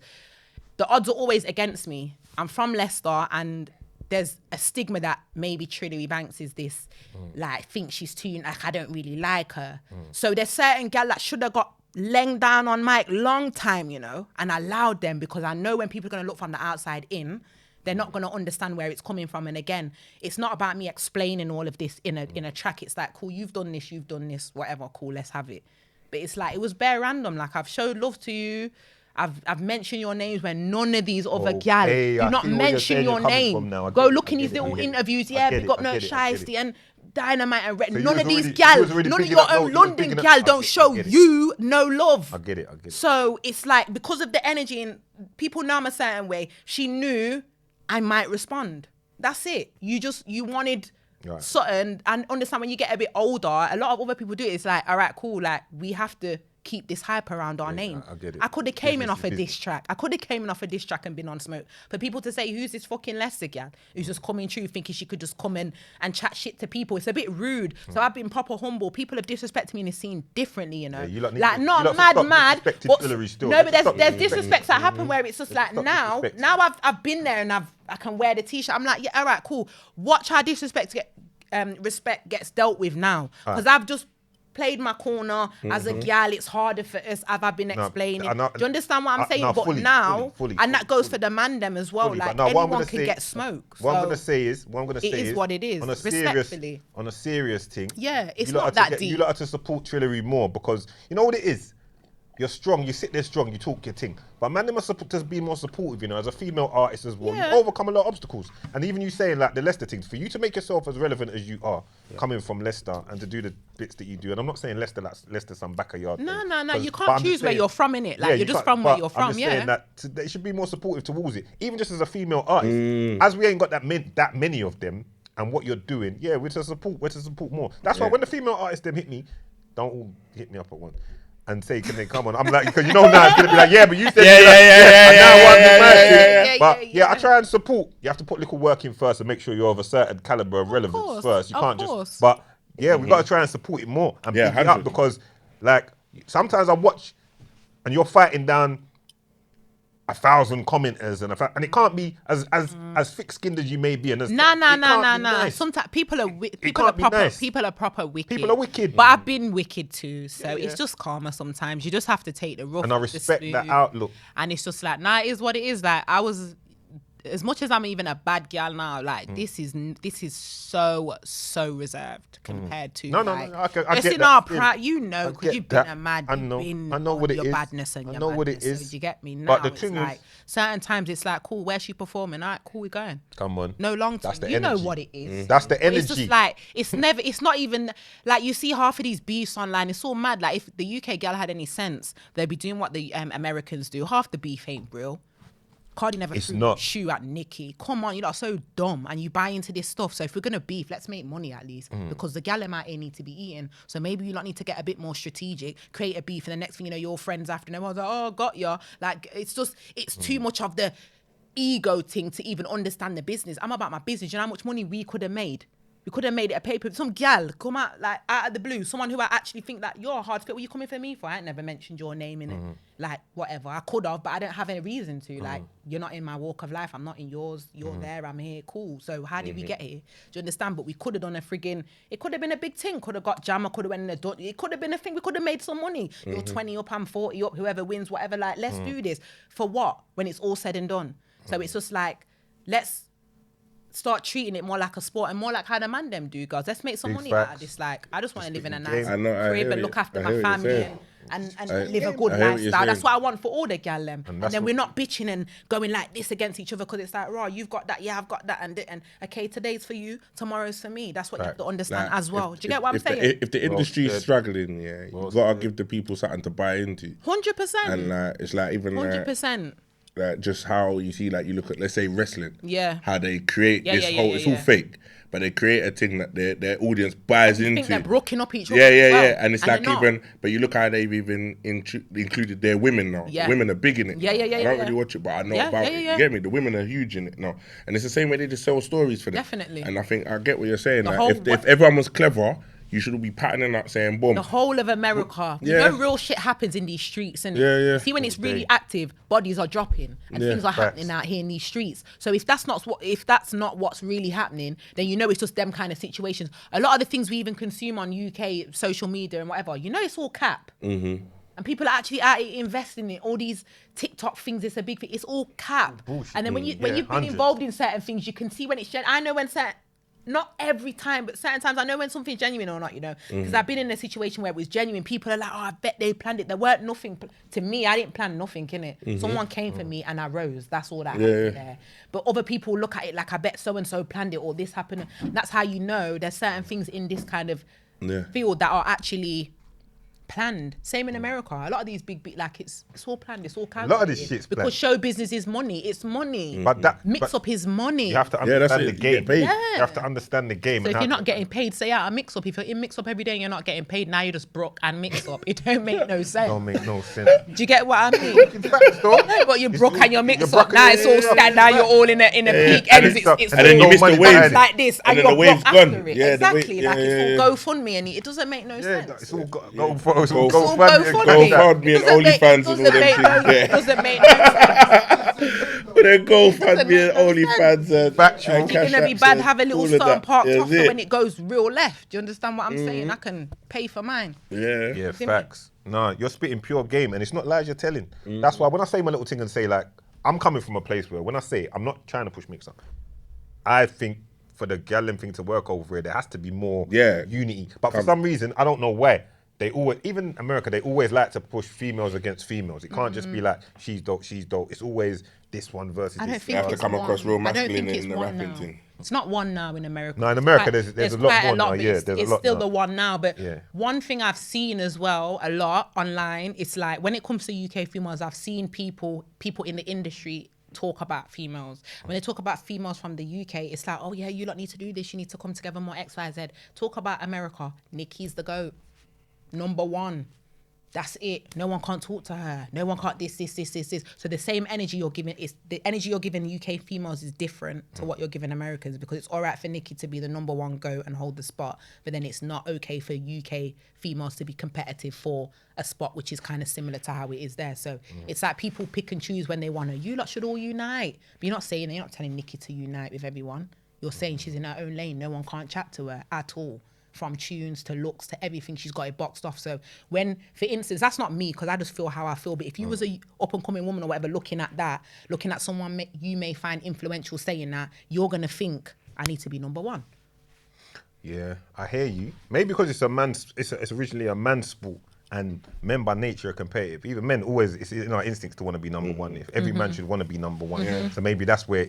the odds are always against me. I'm from Leicester, and there's a stigma that maybe Trillary Banks is this, like, think she's too, like, I don't really like her. So there's certain gal that should have got laying down on mic long time, you know, and allowed them, because I know when people are going to look from the outside in, they're not going to understand where it's coming from. And again, it's not about me explaining all of this in a track. It's like, cool, you've done this, whatever, cool, let's have it. But it's like, it was bare random. Like, I've showed love to you. I've mentioned your names when none of these other gal hey, I do not see where you're mention saying your you're coming name. from now. I Go get it, look in I his get it, little I get it. interviews. I Yeah, get big it, up I No get it, I get Shiesty it. and Dynamite and Red. So you None was of these already- gal, you was already none of bigging your up- no, own you was London bigging up- gal I don't get it, show I get it. you no love. I get it. So it's like, because of the energy and people know I'm a certain way, she knew I might respond. That's it. You wanted Right. something, and understand when you get a bit older, a lot of other people do it. It's like, all right, cool. Like, we have to keep this hype around our name. I get it. I could have came in Business off a is diss business. track. I could have came in off a diss track and been on smoke. For people to say, who's this fucking Leicester gal who's just coming through thinking she could just come in and chat shit to people? It's a bit rude. So I've been proper humble. People have disrespected me in the scene differently, you know. Yeah, you lot need like, to- you not lot mad, stop mad. disrespecting But Trillary still. no, but Stop there's disrespecting. disrespects that happen where it's just like, Stop now disrespecting. I've been there and I can wear the t-shirt. I'm like, yeah, all right, cool. Watch how respect gets dealt with now. Because I've just played my corner as a gal. It's harder for us, as I've been explaining. Do you understand what I'm saying? no, But fully, now, fully, and that goes fully. for the man them as well. Fully, but Like, no, what I'm anyone gonna can say- get smoke. What I'm So gonna say is what it is, On a respectfully. serious thing. Yeah, it's you lot not are to that You deep. lot are to support Trillary more, because you know what it is. You're strong. You sit there strong. You talk your thing. But man, they must just be more supportive. You know, as a female artist as well, Yeah. you overcome a lot of obstacles. And even you saying like the Leicester things, for you to make yourself as relevant as you are, coming from Leicester, and to do the bits that you do. And I'm not saying Leicester, like Leicester, some back of yard. No. thing, You 'cause- but can't I'm just choose where saying- you're from, innit? Like, Yeah, you're you just can't- from where but you're I'm from, just yeah. saying that they should be more supportive towards it, even just as a female artist. As we ain't got that many of them, and what you're doing, yeah, we're to support more. That's why when the female artists them hit me, don't all hit me up at once and say, can they come on? I'm like, because you know now it's gonna be like, yeah, but you said But yeah, I try and support. You have to put little work in first and make sure you're of a certain caliber of relevance course, first. You of can't course. just. But yeah, we got to try and support it more and Yeah, pick it up, 100. because like sometimes I watch and you're fighting down 1,000 commenters and it can't be as thick-skinned as you may be, and as Nah. it can't be nice. Sometimes people are people can't are be proper. nice. People are proper wicked. People are wicked. But I've been wicked too, so Yeah. it's just karma. Sometimes you just have to take the rough. And I with the respect that smooth. outlook. And it's just like, nah, it is what it is. Like, I was as much as I'm even a bad gal now, like this is so reserved compared to No, like, I it's get in that our feeling. pride, you know, I because get you've been that. a man, I you've know. been I know on what it your is. badness and I your know what it madness, is. so do you get me? Now But the it's thing like is, certain times it's like, cool, where's she performing? All right, cool, we're going. come on. No long term. That's the You know energy. what it is. That's the But energy. it's just like, it's never, it's not even, like you see half of these beefs online, it's all mad. Like if the UK gal had any sense, they'd be doing what the Americans do. Half the beef ain't real. Cardi never It's threw not. a shoe at Nicki. Come on, you're not so dumb and you buy into this stuff. So if we're gonna beef, let's make money at least because the gal out here need to be eating. So maybe you lot need to get a bit more strategic, create a beef, and the next thing you know, your friends after them, I was like, oh, got ya. Like it's just, it's too much of the ego thing to even understand the business. I'm about my business. You know how much money we could have made? We could have made it a paper. Some gal come out like out of the blue. Someone who I actually think that you're a hard fit. What are you coming for me for? I ain't never mentioned your name in it. Like whatever. I could have, but I don't have any reason to. Like you're not in my walk of life. I'm not in yours. You're there. I'm here. Cool. So how did we get here? Do you understand? But we could have done a friggin'. It could have been a big thing. Could have got Jammer. Could have went in the. It could have been a thing. We could have made some money. You're 20 up. I'm 40 up. Whoever wins, whatever. Like let's do this for what? When it's all said and done. So it's just like let's start treating it more like a sport and more like how the man them do, guys. Let's make some Big money out of facts. this. Like, I just want to live in a the nice game. crib and look after my family and live a good I hear what you're lifestyle. That's saying. what I want for all the gal them. And that's then what- we're not bitching and going like this against each other because it's like, raw, you've got that, yeah, I've got that, and okay, today's for you, tomorrow's for me. That's what you have to understand as well. Do you get what I'm saying? If the industry's said. struggling, yeah, you gotta give the people something to buy into. 100%. And it's like even like 100%. just how you see, like you look at, let's say wrestling, Yeah. how they create Yeah, this yeah, yeah, whole, yeah, it's all yeah. fake, but they create a thing that their audience buys You into. think they're brooking up each other Yeah, as well. and it's they're like not. even, but you look how they've even included their women now. Yeah. Women are big in it. Yeah, now. yeah, yeah, I don't yeah. really watch it, but I know Yeah, about yeah, it. yeah. You get me? The women are huge in it now, and it's the same way they just sell stories for them. Definitely. And I think I get what you're saying. The Like, whole- if everyone was clever, you should all be patterning up saying, boom. The whole of America. Yeah. You know, real shit happens in these streets. And Yeah. see, when it's really day. active, bodies are dropping and Yeah. things are happening Facts. out here in these streets. So if that's not what's really happening, then you know it's just them kind of situations. A lot of the things we even consume on UK social media and whatever, you know, it's all cap. And people are actually out here investing in all these TikTok things. It's a big thing. It's all cap. Bullshit. And then when you've been 100. involved in certain things, you can see when it's. I know when certain. Not every time, but certain times I know when something's genuine or not, you know. Because I've been in a situation where it was genuine. People are like, oh, I bet they planned it. There weren't nothing. To me, I didn't plan nothing, innit? Someone came for me and I rose. That's all that happened there. But other people look at it like, I bet so-and-so planned it or this happened. That's how you know there's certain things in this kind of field that are actually planned. Same in America. A lot of these big, like it's all planned. It's all calculated. A lot of this shit's because planned. show business is money. It's money. But that Mix up his money. You have to Yeah, that's understand it. the You game. get paid. Yeah. You have to understand the game. So if and you're how- not getting paid, say out a mix up. If you're in mix up every day and you're not getting paid, now you're just broke and mix up. It don't make no sense. don't make no sense. Do you get what I mean? Facts, though. No, but you're broke and you're mix You're up. broke Now and it's all you're- stand. Now you're all in a peak And ends. it's It's and then you no miss the money wave. behind it. like this, And and then you're the wave's broke gone. after it. Yeah, the Exactly. wave- Like yeah, it's all yeah. GoFundMe and it doesn't make no Yeah, sense. it's all go for it's all Go go for- fund. GoFundMe. GoFundMe and Doesn't make- OnlyFans and all doesn't them make things no- there. Doesn't make no sense. But then GoFundMe and make no OnlyFans and Factual. and You're Cash gonna be Apps bad, and have a little all of something that. parked Yeah, off so yeah. when it goes real left. Do you understand what I'm saying? I can pay for mine. Yeah. Yeah, facts. No, you're spitting pure game, and it's not lies you're telling. That's why when I say my little thing and say like, I'm coming from a place where when I say I'm not trying to push mix up, I think for the gallon thing to work over here, there has to be more unity. But for some reason, I don't know why. They always, even America, they always like to push females against females. It can't just be like, she's dope, she's dope. It's always this one versus I don't this. think have to it's come one. across real I don't masculine think it's in the one rapping now. thing. It's not one now in America. No, in It's America, quite- there's a lot quite more now, but yeah, it's, there's a it's lot still now. the one now. But Yeah. one thing I've seen as well a lot online, it's like when it comes to UK females, I've seen people in the industry talk about females. When they talk about females from the UK, it's like, oh yeah, you lot need to do this. You need to come together more X, Y, Z. Talk about America. Nicki's the GOAT. Number one. That's it. No one can't talk to her. No one can't this. So the same energy you're giving is the energy you're giving UK females is different to what you're giving Americans, because it's all right for Nicki to be the number one GOAT and hold the spot, but then it's not okay for UK females to be competitive for a spot which is kind of similar to how it is there. So it's like people pick and choose when they want to. You lot should all unite. But you're not saying, you're not telling Nicki to unite with everyone. You're saying she's in her own lane. No one can't chat to her at all. from tunes to looks to everything. She's got it boxed off. So when, for instance, that's not me because I just feel how I feel. But if you was a up and coming woman or whatever, looking at someone you may find influential saying that, you're gonna think I need to be number one. Yeah, I hear you. Maybe because it's originally a man's sport, and men by nature are competitive. Even men always, it's in our instincts to want to be number one. If every man should want to be number one, so maybe that's where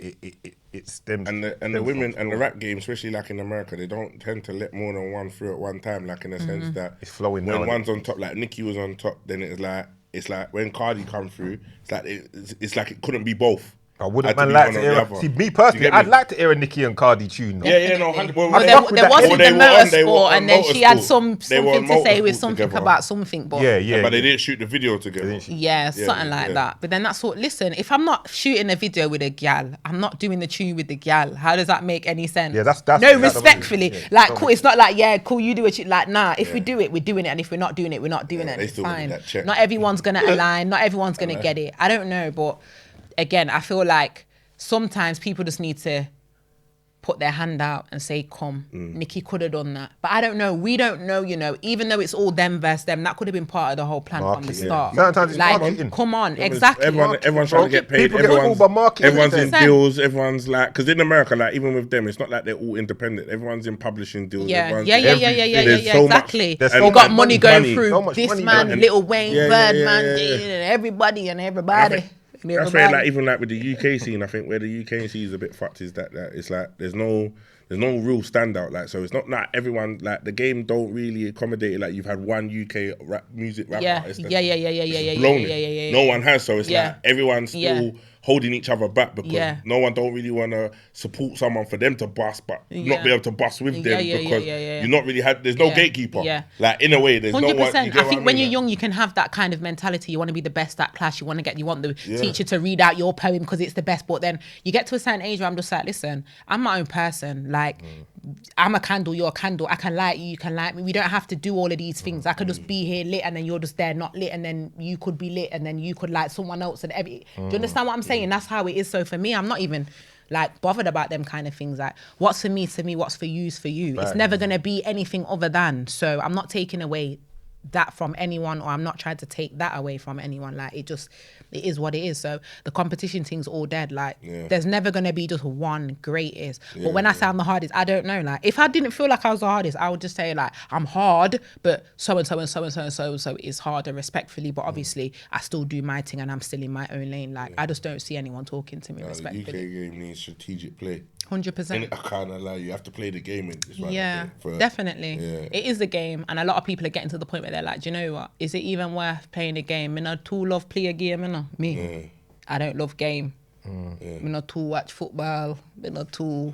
it stems. And the women and the rap game, especially like in America, they don't tend to let more than one through at one time. Like in a sense that It's flowing when now, one's on top, like Nicki was on top, then it's like when Cardi come through, it's like it couldn't be both. I wouldn't Had to man be like one to or the hear. other. See, me You personally, get I'd me? like to hear a Nicki and Cardi tune. Though. Yeah, no, 100%. Well, there wasn't the motorsport, and then she had something to say with something together. about something. But Yeah, but they didn't shoot the video together. yeah, something like that. But then that's what. Listen, if I'm not shooting a video with a gal, I'm not doing the tune with the gal. How does that make any sense? Yeah, that's no, respectfully. yeah, like, don't cool. make- It's not like, yeah, cool. You do it. Like, nah. If we do it, we're doing it, and if we're not doing it, we're not doing it. they It's still need fine. that check. Not everyone's gonna align. Not everyone's gonna get it. I don't know, but again, I feel like sometimes people just need to put their hand out and say, come, Nicki could have done that. But I don't know. We don't know, you know, even though it's all them versus them, that could have been part of the whole plan from the Marketing. start. Sometimes it's like, marketing. come on, exactly. Everyone's trying to get paid. People get all by marketing. Everyone's in 100%. deals. Everyone's like, because in America, like even with them, it's not like they're all independent. Everyone's in publishing deals. Yeah, Everyone's yeah, There's so much- exactly. there's You so got much money money, going money. through So much this money, man, man. Lil Wayne, Yeah, Birdman, yeah. everybody and I everybody. think that's where, like, even like with the UK scene, I think where the UK scene is a bit fucked is that it's like there's no real standout. Like, so it's not like everyone, like the game don't really accommodate it. Like you've had one UK music rapper. Yeah, artist yeah. blown it. No one has, so it's Yeah. like everyone's still holding each other back because no one don't really want to support someone for them to bust, but not be able to bust with them because you're not really there's no gatekeeper. Yeah. Like in a way, there's 100%. no one. You get I what think mean? when you're Like, young, you can have that kind of mentality. You want to be the best at class. You want the teacher to read out your poem because it's the best. But then you get to a certain age where I'm just like, listen, I'm my own person. Like, I'm a candle, you're a candle. I can light you, you can light me. We don't have to do all of these things. I could just be here lit and then you're just there not lit, and then you could be lit and then you could light someone else. And do you understand what I'm saying? That's how it is. So for me, I'm not even like bothered about them kind of things. Like, what's for me to me, what's for you's for you. It's never going to be anything other than. So I'm not taking away that from anyone, or I'm not trying to take that away from anyone. Like, it is what it is. So the competition thing's all dead. Like, there's never gonna be just one greatest. But when I say I'm the hardest, I don't know. Like, if I didn't feel like I was the hardest, I would just say like I'm hard, but so and so and so and so and so and so is harder, respectfully. But obviously I still do my thing and I'm still in my own lane. Like, I just don't see anyone talking to me the UK respectfully. game needs strategic play. 100%. I can't lie, you have to play the game in this one. Yeah, definitely. It is the game, and a lot of people are getting to the point where they're like, do you know what? Is it even worth playing a game? Me not too love play a game, you know? Me, I don't love game. Me not too watch football. Me not too.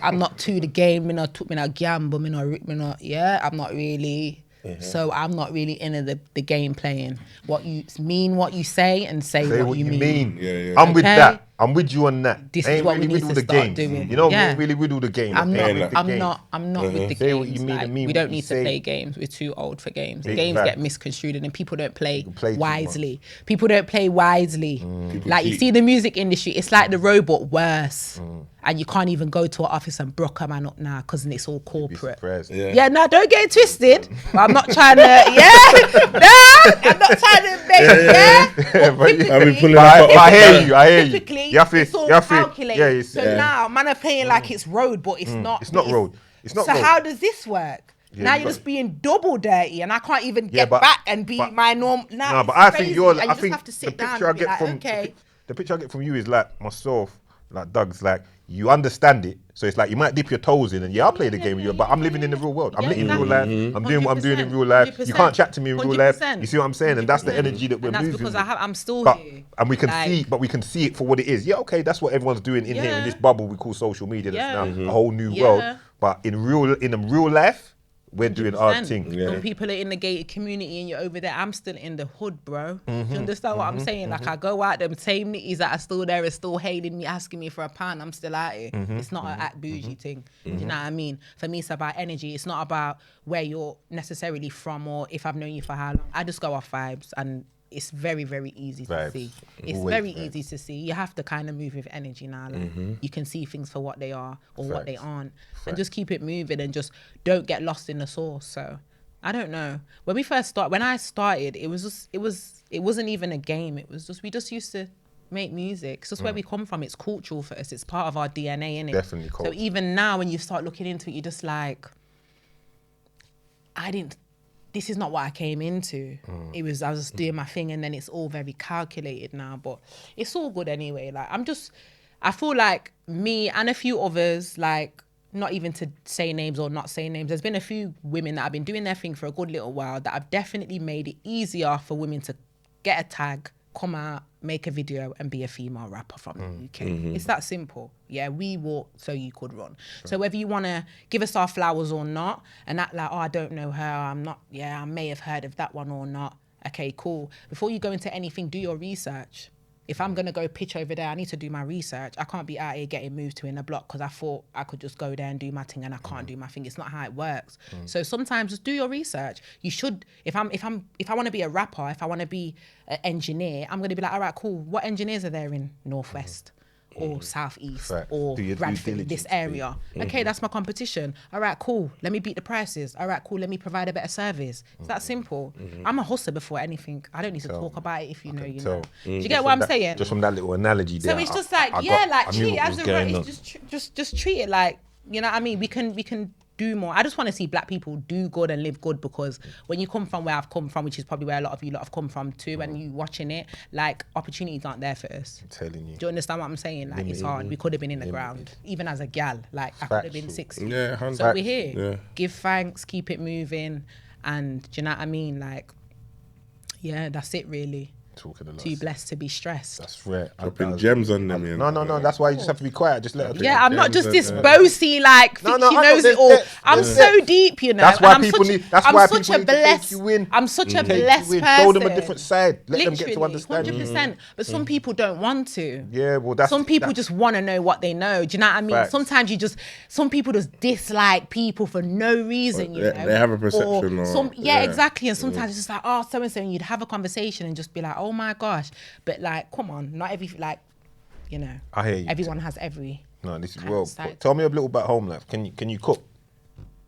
I'm not too the game. Me not gamble. Me not. Yeah, I'm not really. So I'm not really into the game playing. What you mean, what you say, and say what you mean. I'm with that. I'm with you on that. This Ain't is what really we need with all to the start games. doing. You know, Yeah. we really with all the games. I'm Ain't not. with the game. I'm not with the Say what games. you mean Like, and mean we what don't you need to say. play games. We're too old for games. Big Games fact. get misconstrued, and then people don't play play too wisely. People don't play wisely. Like, you cheat. see the music industry, it's like the robot worse. And you can't even go to an office and brook a man up now because it's all corporate. surprised. Yeah, no, don't get it twisted. But I'm not trying to, I'm not trying to make, but you- I've been pulling But up. I hear you. I hear you. typically, You have to- it's all you have to- calculated. yeah, it's- so yeah. now, man are playing like it's road, but it's not. It's not road. It's not so road. how does this work? Now you you're got- just being double dirty, and I can't even get but- back and be but- my norm. Now No, it's but I crazy, think yours. and I you think just have to the sit down picture I and be get like, from okay. the picture I get from you is like myself, like Doug's. Like, you understand it, so it's like you might dip your toes in, and I'll play the game with you, but I'm living in the real world. I'm Yeah, living in real exactly. life. I'm doing what I'm doing in real life. You 100%. can't chat to me in real life. 100%. You see what I'm saying? And that's the 100%. energy that we're And that's moving. because with. I'm still But, here. and we can Like- we can see it for what it is. Yeah, okay, that's what everyone's doing in here in Yeah. this bubble we call social media. That's Yeah. now a whole new Yeah. world. But in real life, we're doing our 100%. thing. When people are in the gated community and you're over there, I'm still in the hood, bro. Do you understand what I'm saying? Like, I go out, them same nitties that are still there are still hailing me, asking me for a pound. I'm still out here. It's not an act bougie thing. Do you know what I mean? For me, it's about energy. It's not about where you're necessarily from or if I've known you for how long. I just go off vibes, and it's very, very easy to Vibes. see. It's Always very vibes. easy to see. You have to kind of move with energy now. Like, you can see things for what they are or what they Facts. aren't, and just keep it moving and just don't get lost in the source. So I don't know. When I started, it wasn't even a game. It was just we just used to make music. It's just where we come from. It's cultural for us. It's part of our DNA, innit? Definitely So culture. even now, when you start looking into it, you're just like, this is not what I came into. I was just doing my thing, and then it's all very calculated now, but it's all good anyway. Like, I feel like me and a few others, like, not even to say names or not say names, there's been a few women that have been doing their thing for a good little while that have definitely made it easier for women to get a tag, come out, make a video and be a female rapper from the UK. It's that simple. Yeah, we walk so you could run. So whether you want to give us our flowers or not and act like, oh, I don't know her, I may have heard of that one or not. Okay, cool. Before you go into anything, do your research. If I'm going to go pitch over there, I need to do my research. I can't be out here getting moved to in a block because I thought I could just go there and do my thing and I can't do my thing. It's not how it works. So sometimes just do your research. You should, if I want to be a rapper, if I want to be an engineer, I'm going to be like, all right, cool. What engineers are there in Northwest? Or Southeast Fact. or Do your due Brentford, this diligence, area. Okay, that's my competition. All right, cool. Let me beat the prices. All right, cool. Let me provide a better service. It's that simple. I'm a hustler before anything. I don't need to talk about it if you know, you know. Do you get what I'm saying? Just from that little analogy there. So it's just like, I knew treat it what as was a going on. just treat it like, you know what I mean? We can do more. I just want to see black people do good and live good, because when you come from where I've come from, which is probably where a lot of you lot have come from too, and you watching it, like, opportunities aren't there for us. I'm telling you. Do you understand what I'm saying? Like, it's hard. We could have been in the ground, even as a gal. Like, I could have been Factual. 6 Yeah, feet. So 100%. we're here. Yeah. Give thanks, keep it moving, and do you know what I mean? Like, yeah, that's it really. Talking a lot. Too blessed to be stressed. That's rare. Dropping gems on them, yeah. No. That's why you just have to be quiet. Just let her. Yeah, I'm not just this Yeah. bossy, like, think No, she I know knows it there's all. depth, I'm there's so depth. deep, you know. That's and why I'm people such, need. That's I'm why such people a need to take blessed, you in. I'm such a Take you blessed in. person. Show them a different side. Let them get to understand. 100%. But some people don't want to. Yeah, well, that's Some people just want to know what they know. Do you know what I mean? Facts. Sometimes some people just dislike people for no reason, you They- know. they have a perception or- yeah, yeah. exactly. And sometimes it's just like, oh, so-and-so, and you'd have a conversation and just be like, oh my gosh. But like, come on, not every, like, you know, I hear you. everyone has every. No, this is kind well. of side. Tell me a little about home life. Can you cook?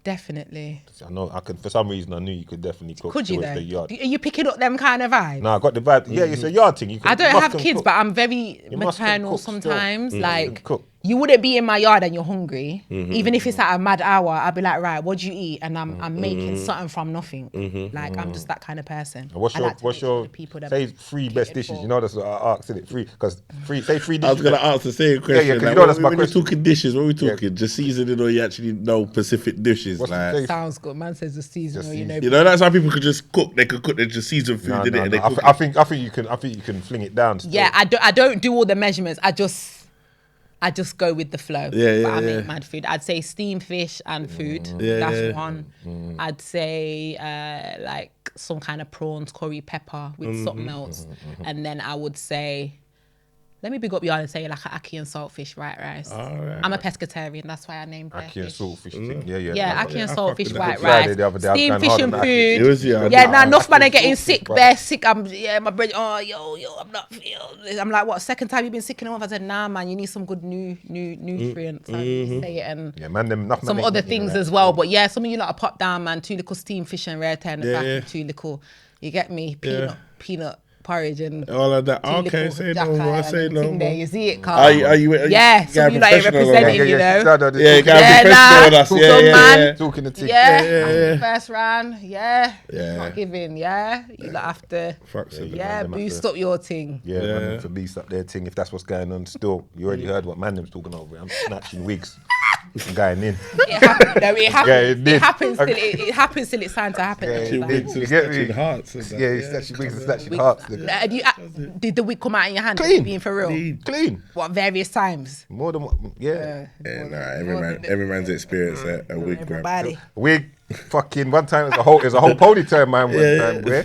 Definitely. I know I could. For some reason, I knew you could definitely cook. Could you towards though? the yard. Are you picking up them kind of vibes? No, I got the vibe. Yeah, it's a yard thing. You can, I don't you must have can kids, cook. but I'm very You must can maternal cook still. sometimes. You Like, can cook. you wouldn't be in my yard and you're hungry. Even if it's at a mad hour, I'd be like, right, what do you eat? And I'm making something from nothing. Like, I'm just that kind of person. And What's I your like to what's make sure your the people that say three best catered dishes? for. You know that's what I asked, isn't it? Say three dishes. I was gonna ask the same question. 'cause like, you know that's my when question. we're talking dishes, what are we talking? Just seasoning, or you actually know specific dishes? What's the Like, say- Sounds good. Man says the season, Just or you know. you know, that's how people could just cook. They could cook. They just season food, No, did it? And they no. cook I it. think you can fling it down. Still. Yeah, I don't do all the measurements. I just go with the flow. Yeah, But I yeah. make mad food. I'd say steamed fish and food. Yeah, That's yeah. one. I'd say like some kind of prawns, curry pepper with something else. And then I would say, let me big up y'all and say like an ackee and saltfish white rice. Alright. I'm a pescatarian. That's why I named Ackee and fish. saltfish thing. Yeah. Yeah, ackee and I saltfish fuck with white that. Friday rice. the other day, I was Steamed going fish hard and on ackee. It food. was Yeah, now enough man are getting saltfish, sick, bro. bare sick. My brother, oh, yo, I'm not feeling. I'm like, what, second time you've been sick in a month? I said, nah, man, you need some good nutrients. I say it, and Yeah, man. Them enough. some other things as well. But yeah, some of you lot are pop down, man. 2 little steamed fish and rare in the Yeah, back, yeah. and 2 little, you get me, peanut porridge and all of that. 2 Okay, little say no jack more. eye Say and no thing there. more. You see it, Carl? Are you Yeah, some of you lot ain't representing, you know. Yeah, you gotta Yeah, be professional with us. nah, Yeah, some yeah, man. yeah. Talking the thing. Yeah, first round, yeah. Yeah. Not giving, yeah. You lot have to, Fuck it. yeah, them have boost to- up your thing. Yeah, Yeah. man, to beast up their thing. If that's what's going on, still, you already heard what man them's talking over. I'm snatching wigs. I'm going in. It happens. No, it happens. Yeah, it it did. happens till it happens till it's time to happen. Yeah, It's it like- did. You get me? Snatching hearts and that. Yeah, he's snatching wigs and snatching hearts. Have you, did the wig come out in your hand? Clean. Being for real? Clean. What, various times? More than what? Yeah. Yeah, nah, every man's experienced a wig grab. Everybody. Wig. Fucking one time it was a whole ponytail man one time. Where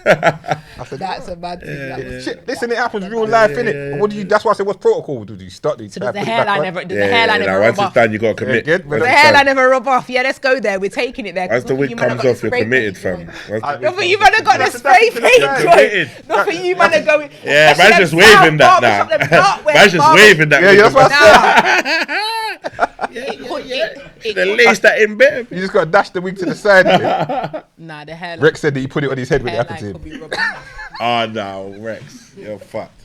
I said, That's a bad thing. That was shit, listen, it happens real life, innit? What do you? That's why I said, what's protocol? Do you start? Do you So try does to the put it back hairline on? ever? Does the hairline ever once rub it's off? done, you got to commit. good. Once The it's hairline done. never rub off. Yeah, let's go there. We're taking it there. Once the wig comes off, you're committed, fam. No, but you man have got the That's spray the paint thing. joint. Not for you man are going. Yeah, especially man's just them waving dark that barbershop, them now. dark wear Man's just barbers. waving that. Yeah, with that's the- what I said. It They could- lace that in better. You just got to dash the wig to the side. innit? Nah, the hairline. Rex said that he put it on his head when it hairline happened to could him. be rubbed. Oh no, Rex, you're fucked.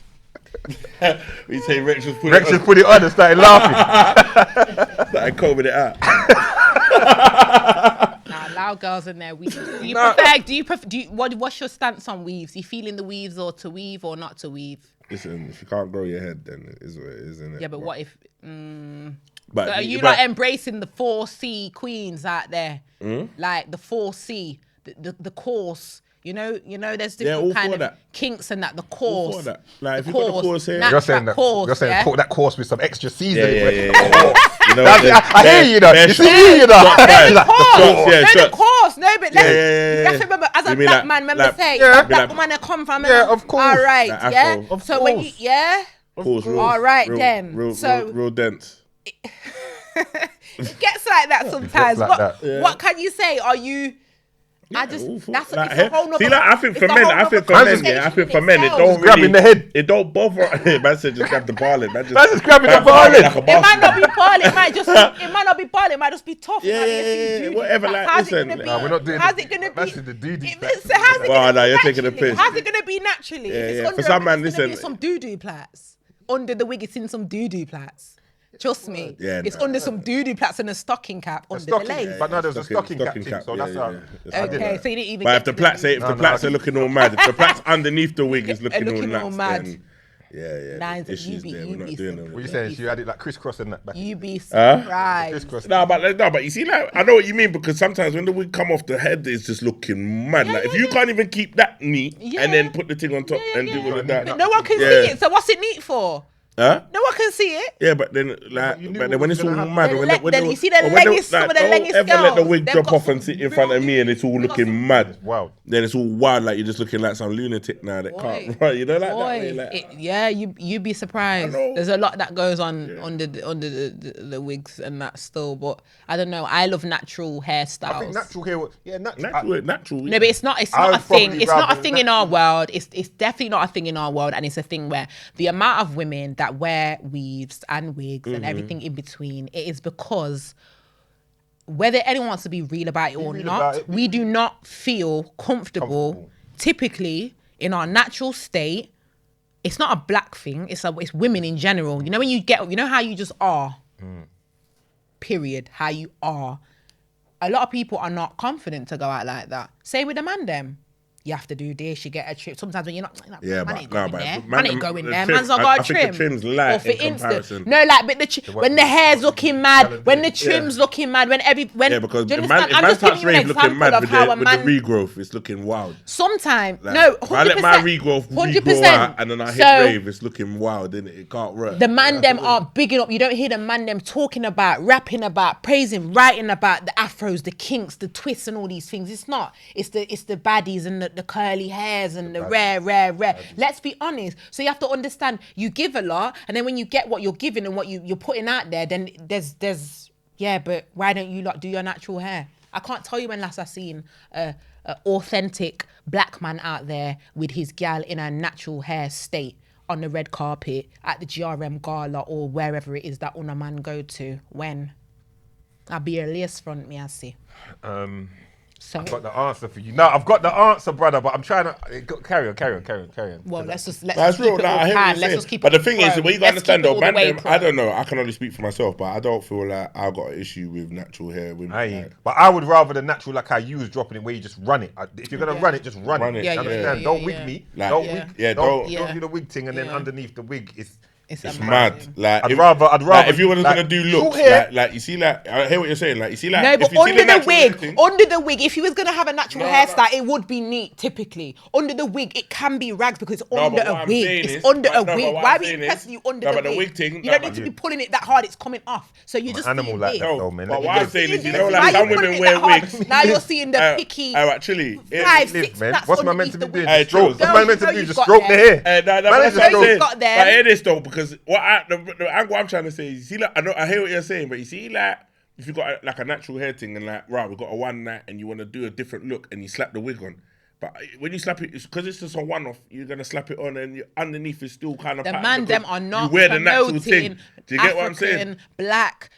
We say Rex just put Rex it just on. put it on and started laughing. Started combing it out. Nah, allow girls in their weaves. Do you Nah. prefer? What's your stance on weaves? You feeling the weaves or to weave or not to weave? Listen, if you can't grow your head, then it is what it is, isn't it? Yeah, but what if? But So are you but- like embracing the 4C queens out there? Like the 4C, the course. You know, there's Yeah, all different kind for of that. kinks and that. The All course. for that. Like, if the you got the course here- You're saying that. course, You're saying yeah? that course with some extra C's Yeah, in yeah, it. yeah, yeah. You know, I hear you, though. You see you, though. Shots fired. Like, Course. shots, yeah, No, the shots. course. No, but Yeah, then yeah. you have to remember, as a You mean black like- man, remember like- say, Yeah. that black Like- woman that come from. Yeah, of course. All right, Like yeah. Afro. Of So when you, course. yeah. Course, All right, real, then. Real, So- real dense. It gets like that sometimes. like what, that. Yeah. what can you say? Are you? I just All for- that's like, it's a whole nother. see, like, I think it's for a men, whole I think for nother men, yeah, I conversation think for in men, it itself. don't grabbing really, the head. It don't bother. Man said just grab the barley. Man just grabbing the grab barley. like a It might bastard. not be barley. It might just. It might not be barley. It might just be tough. Yeah, It might be a yeah, thing yeah, doo-doo. whatever, But like, how's listen, it gonna be? Nah, we're not doing How's the- it gonna be? that's the doo-doo It- plats. so how's it Well, gonna nah, be you're taking the naturally? piss. How's it gonna be naturally? Yeah, If it's yeah. under For some a wig, man, it's gonna be listen. some doo-doo plats. Under the wig, it's in some doo-doo plats. Trust me. Yeah, It's nah. under some doo-doo plats and a stocking cap under the lace. But no, there's a stocking cap, Stocking thing, cap, so yeah, that's yeah, how. yeah. Okay, so you didn't even. But get if the to plaits, if No, the no, plaits I- are looking all mad, if the plaits underneath the wig is looking looking all all nuts, mad. then yeah, Nah, there's issues there. We're not doing What them. you saying? You had it like crisscross and that back. You be Huh? surprised. Crisscross. No, but you see, like, I know what you mean, because sometimes when the wig come off, the head is just looking mad. Like, if you can't even keep that neat Yeah. and then put the thing on top and do all of that. But no one can Yeah. see it. So what's it neat for? Huh? No one can see it. Yeah, but then like, you knew but then what when was it's all gonna happen. mad, The when le- they- when the- they- you see the or when they- lengest- some of the don't lengest ever let the girls, wig they've drop got off and some sit in front of me, and it's all real- looking mad. Wow. Then it's all wild, like you're just looking like some lunatic now that Boy. can't right. You know, like that way, Boy, like, yeah, you'd be surprised. I know. There's a lot that goes on under the wigs and that still, but I don't know. I love natural hairstyles. I think natural hair. Yeah, natural. natural. No, but it's not. It's I not would a thing. probably It's not a rather thing in our world. It's definitely not a thing in our world, and it's a thing where the amount of women that wear weaves and wigs and everything in between, it is because whether anyone wants to be real about it or real not, about it. we do not feel comfortable. Typically, in our natural state, it's not a black thing. It's women in general. You know when you know how you just are. Period. How you are. A lot of people are not confident to go out like that. Same with the man them. You have to do this, you get a trim. Sometimes when you're not, Yeah, man but- ain't no, going but there. man- Man ain't going the there. trim- Man's not I got a think the trim. trim's light Or for in instance, comparison. no, like, but when the hair's looking mad, when the trim's looking mad, when Yeah, because do you if man understand? I'm touch just giving you an rave looking example mad of with how a the man. regrowth, it's looking wild. Sometimes, Like, no, if I let my 100%. regrow 100%. out and then I hit So, rave, it's looking wild, and it can't work. the man them are bigging up. You don't hear the man them talking about, rapping about, praising, writing about the afros, the kinks, the twists, and all these things. It's not. It's the baddies and the curly hairs and the rare. Let's be honest. So you have to understand. You give a lot, and then when you get what you're giving and what you're putting out there, then there's yeah. But why don't you do your natural hair? I can't tell you when last I seen a authentic black man out there with his gal in a natural hair state on the red carpet at the GRM gala or wherever it is that una man go to. When I'll be a lace front, me I see. So I've got the answer for you. No, I've got the answer, brother, but I'm trying to carry on. well, let's just That's keep real. it Nah, all I hear what pan. you're Let's saying. just keep But it the thing is, pro. what you Let's gotta understand keep it though, all the man, way them, pro. I don't know. I can only speak for myself, but I don't feel like I've got an issue with natural hair. Women, I ain't. like, But I would rather the natural like how you was dropping it, where you just run it. If you're gonna run it, just run Run it. it. You Yeah, understand? yeah, Don't yeah, wig yeah. me. Like, Don't yeah. wig. Yeah, don't don't- do the wig thing, and then Yeah. underneath the wig It's mad. Like, I'd rather if you were like, gonna do looks, short hair. like you see, like I hear what you're saying. Like you see, like No, if but you see under the natural wig, thing- if you was gonna have a natural hairstyle, it would be neat. Typically, under the wig, it can be rags because it's under but a what I'm wig. saying It's is- under but a no, wig. but what Why I'm are we saying pressing is- you under no, the but the wig? wig thing- You no, don't but need to be you- pulling it that hard. It's coming off. So you just animal see like this. that though, man. But Let what it I'm live. saying is, you This know, is like why some you're women pulling it wear that hard. wigs. Now you're seeing the picky Actually, 5, Live, 6. man. That's What's man meant to be underneath the doing? wig. Hey, Just stroke. Jules. What's Girls, man meant you to know do? you've Just got stroke the them. hair. No, Man, but just that's what I'm stroke. saying. got them. But hear this though, because the angle I'm trying to say is, you see, like I hear what you're saying, but you see, like if you got like a natural hair thing and like right, we got a one night and you want to do a different look and you slap the wig on. But when you slap it, it's because it's just a one-off. You're gonna slap it on, and underneath is still kind of. The patterned man because them are not You wear the natural thing. promoting Do you get what I'm saying? African, black,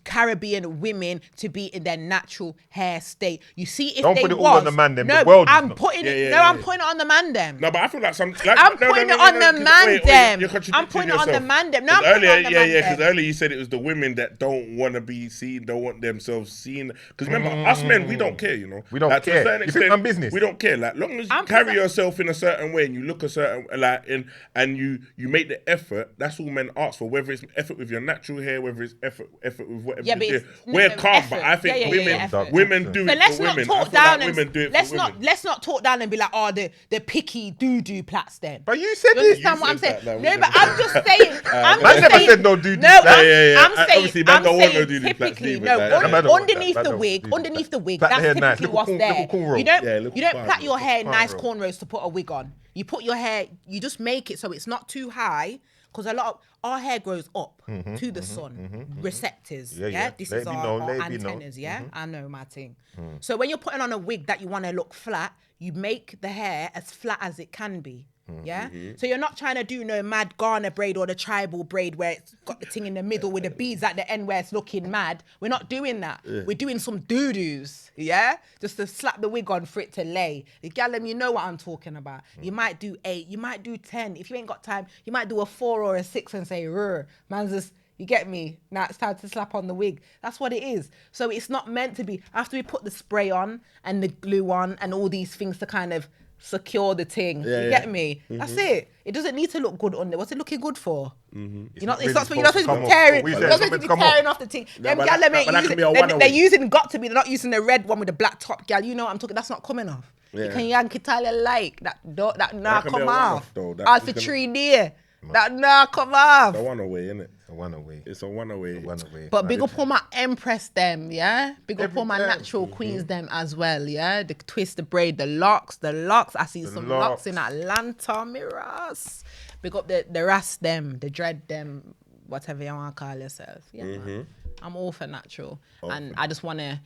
Caribbean women to be in their natural hair state. You see, if Don't they put it was, all on the man them. No, The world is I'm not- putting it. Yeah, No, yeah, I'm yeah. putting it on the man them. No, but I feel like some. Like, I'm putting it on the man them. You're I'm contradicting putting it on the yourself. man them. No, I'm 'Cause putting it earlier, on the yeah, man yeah. Because them. earlier you said it was the women that don't want to be seen, don't want themselves seen. Because remember, us men, we don't care. You know, We don't like, to a care. certain You think extent, I'm business? We don't care. Like, long as you I'm carry present- yourself in a certain way and you look a certain like, and you make the effort. That's all men ask for. Whether it's effort with your natural hair, whether it's effort with whatever. Yeah, you but do. it's We're no, calm, effort. but I think Yeah, women, effort. women do So it let's for not women. talk I feel down like women do it let's for not women. let's not talk down and be like, oh, the picky doo plats then. But you said You it. understand what I'm said saying? that, No, we but never I'm just saying. I'm Man just never saying. said no doo-doo No, plats. Yeah. I'm Obviously, saying. man I'm don't want no saying doo-doo plats typically, either, no. like- Man don't want Underneath that. the Man wig, don't do underneath the wig, Plait the that's hair typically nice. Little what's corn- there. little cornrow. You don't. Yeah, little You don't cornrow. plait your hair nice Cornrow. cornrows to put a wig on. You put your hair. You just make it so it's not too high. Because a lot of our hair grows up to the sun, receptors. Yeah, Yeah, yeah. this Let is it be our, known, our let it be known. antennas. Yeah, I know my thing. So when you're putting on a wig that you want to look flat, you make the hair as flat as it can be. Yeah, so you're not trying to do no mad Ghana braid or the tribal braid where it's got the thing in the middle with the beads at the end where it's looking mad. We're not doing that. We're doing some doo-doos, yeah, just to slap the wig on for it to lay. The gallum, you know what I'm talking about. You might do 8, you might do 10. If you ain't got time, you might do a 4 or a 6 and say, "Rrr, man's just." You get me? Now it's time to slap on the wig. That's what it is. So it's not meant to be. After we put the spray on and the glue on and all these things to kind of secure the thing. Yeah, you yeah. get me? That's it. It doesn't need to look good on there. What's it looking good for? You're not. really It's not. You're supposed not to supposed to come be off. tearing. We You're said not it's supposed to be meant to come tearing off the thing. Them but gal, that- ain't but that can using. be a They're one-away. using got to be. They're not using the red one with the black top, gal. You know what I'm talking. That's not coming off. You can yank it all you like. That nah can be a come one-off, off. though. That Alpha you can- tree there. That nah come off. It's a one-away, innit? A one away. It's a one-away. One away. But big up all my empress them, yeah? Big up all my Every time. natural queens them as well, yeah? The twist, the braid, the locks. I see some locks in locks. Atlanta, mirrors. Big up the ras them, the dread them, whatever you want to call yourself. Yeah, man. I'm all for natural. And I just want to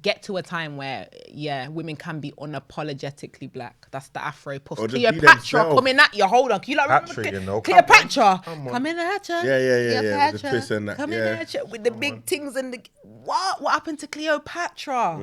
get to a time where, yeah, women can be unapologetically black. That's the Afro puff. Or just be Cleopatra themselves. coming at you. Hold on. Can you like remember Cleopatra, you know, come Cleopatra? on. Coming at you. Yeah, yeah, yeah, yeah, with the Cleopatra, twist and that, coming yeah. at you with the big things and the what happened to Cleopatra?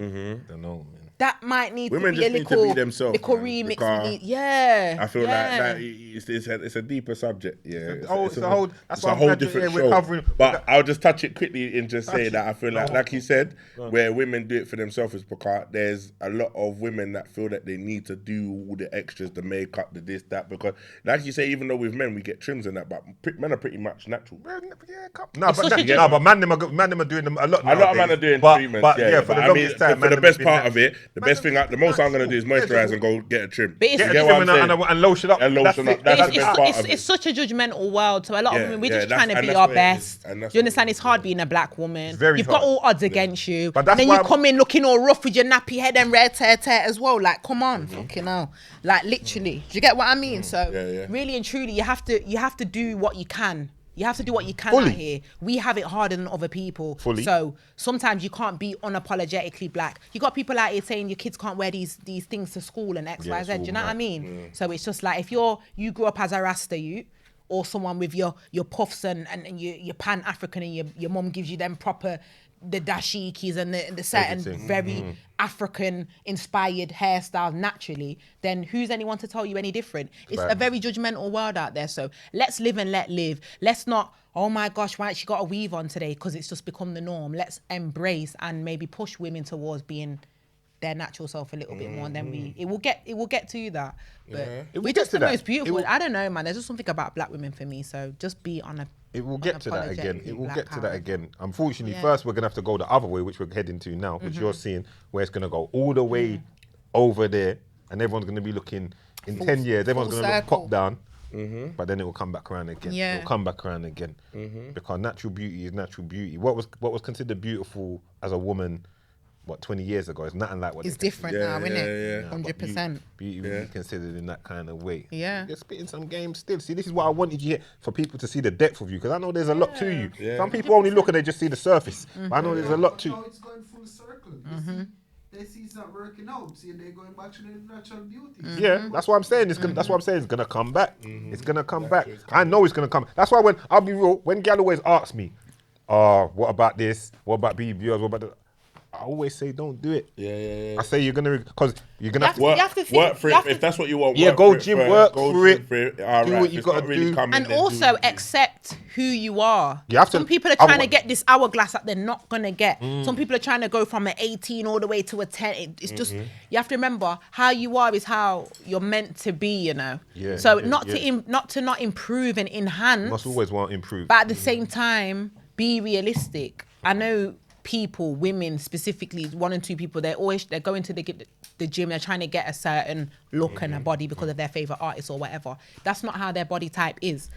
Don't know, man. That might need Women to be a just need to little, be themselves, little man, remix. because We need, yeah, I feel yeah. like it's a deeper subject. Yeah, It's a whole- that's it's why a I'm whole glad different that, yeah, show. we're covering- But I'll just touch it quickly and just say it. that I feel like you said, where women do it for themselves is because there's a lot of women that feel that they need to do all the extras, the makeup, the this, that. Because, like you say, even though with men we get trims and that, but men are pretty much natural. Yeah, but such a man, them are doing them a lot. A lot of men are doing but, treatments, But yeah. for but the I mean, longest time, for man, the them best have been part of it, the best thing, the most I'm gonna do is moisturize and go get a trim. But it's- You Get get a what trim I'm saying? and lotion up. And lotion up. That's That's it. the best part of It's it. such a judgmental world. So a lot of Yeah, women, we're yeah, just that's- trying to and be that's our what it is, best. and that's You what understand? it It's is, hard yeah. being a black woman. very You've got hard. all odds against you. But that's and then why you I'm- come in looking all rough with your nappy head and red tear as well. Like, come on, fucking hell. Like, literally. Do you get what I mean? So, yeah. really and truly, you have to do what you can. You have to do what you can Fully. out here. We have it harder than other people. Fully. So sometimes you can't be unapologetically black. You got people out here saying your kids can't wear these things to school and X, Yeah, Y, it's Z. Do all you know what I mad. mean? So it's just like if you grew up as a Rasta youth or someone with your puffs and you're Pan African and your mum gives you them proper the dashikis and the certain Everything. very African inspired hairstyles naturally, then who's anyone to tell you any different? It's a Right. very judgmental world out there. So let's live and let live. Let's not, oh my gosh, why has she got a weave on today? Because it's just become the norm. Let's embrace and maybe push women towards being their natural self a little bit more, and then it will get to that. But It will we're get just to the that. most beautiful. It will- I don't know, man. There's just something about black women for me. So just be on a. It will get to that again. It will Black get to that power. again. Unfortunately, Yeah. first we're gonna have to go the other way, which we're heading to now, which you're seeing, where it's gonna go all the way over there, and everyone's gonna be looking in 10 years. Everyone's full gonna look circle. pop down, but then it will come back around again. Yeah. It will come back around again because natural beauty is natural beauty. What was considered beautiful as a woman, 20 years ago, is nothing like what It's they different Yeah, now, isn't yeah, it? yeah. 100%. Beauty will be considered in that kind of way. Yeah. You're spitting some games still. See, this is what I wanted you here, for people to see the depth of you, because I know there's a lot to you. Yeah. Some people only look and they just see the surface. But I know there's a lot to Now you. it's going full circle. They see it's not working out. See, they're going back to their natural beauty. Yeah, that's what I'm saying. It's gonna. That's what I'm saying. It's gonna come back. It's gonna come back. I know it's gonna come. That's why when I'll be real, when gal always asks me, what about this? What about BBOs? What about the? I always say, don't do it. Yeah. I say you're gonna, because you're gonna have to. You Work, have to think- work for you it. have to- If that's what you want, Yeah, work go for it gym, first. work Go for gym it. for it. All Do right. what you It's gotta not really do. coming And then also doing it. accept who you are. You have to- Some people are trying to otherwise- get this hourglass that they're not gonna get. Some people are trying to go from an 18 all the way to a 10. It's just you have to remember how you are is how you're meant to be. You know. Yeah, So yeah, not yeah. to not improve and enhance. Must always want to improve. But at the same time, be realistic. I know people, women specifically, 1 and 2 people, they're going to the gym, they're trying to get a certain look and a body because of their favorite artist or whatever. That's not how their body type is.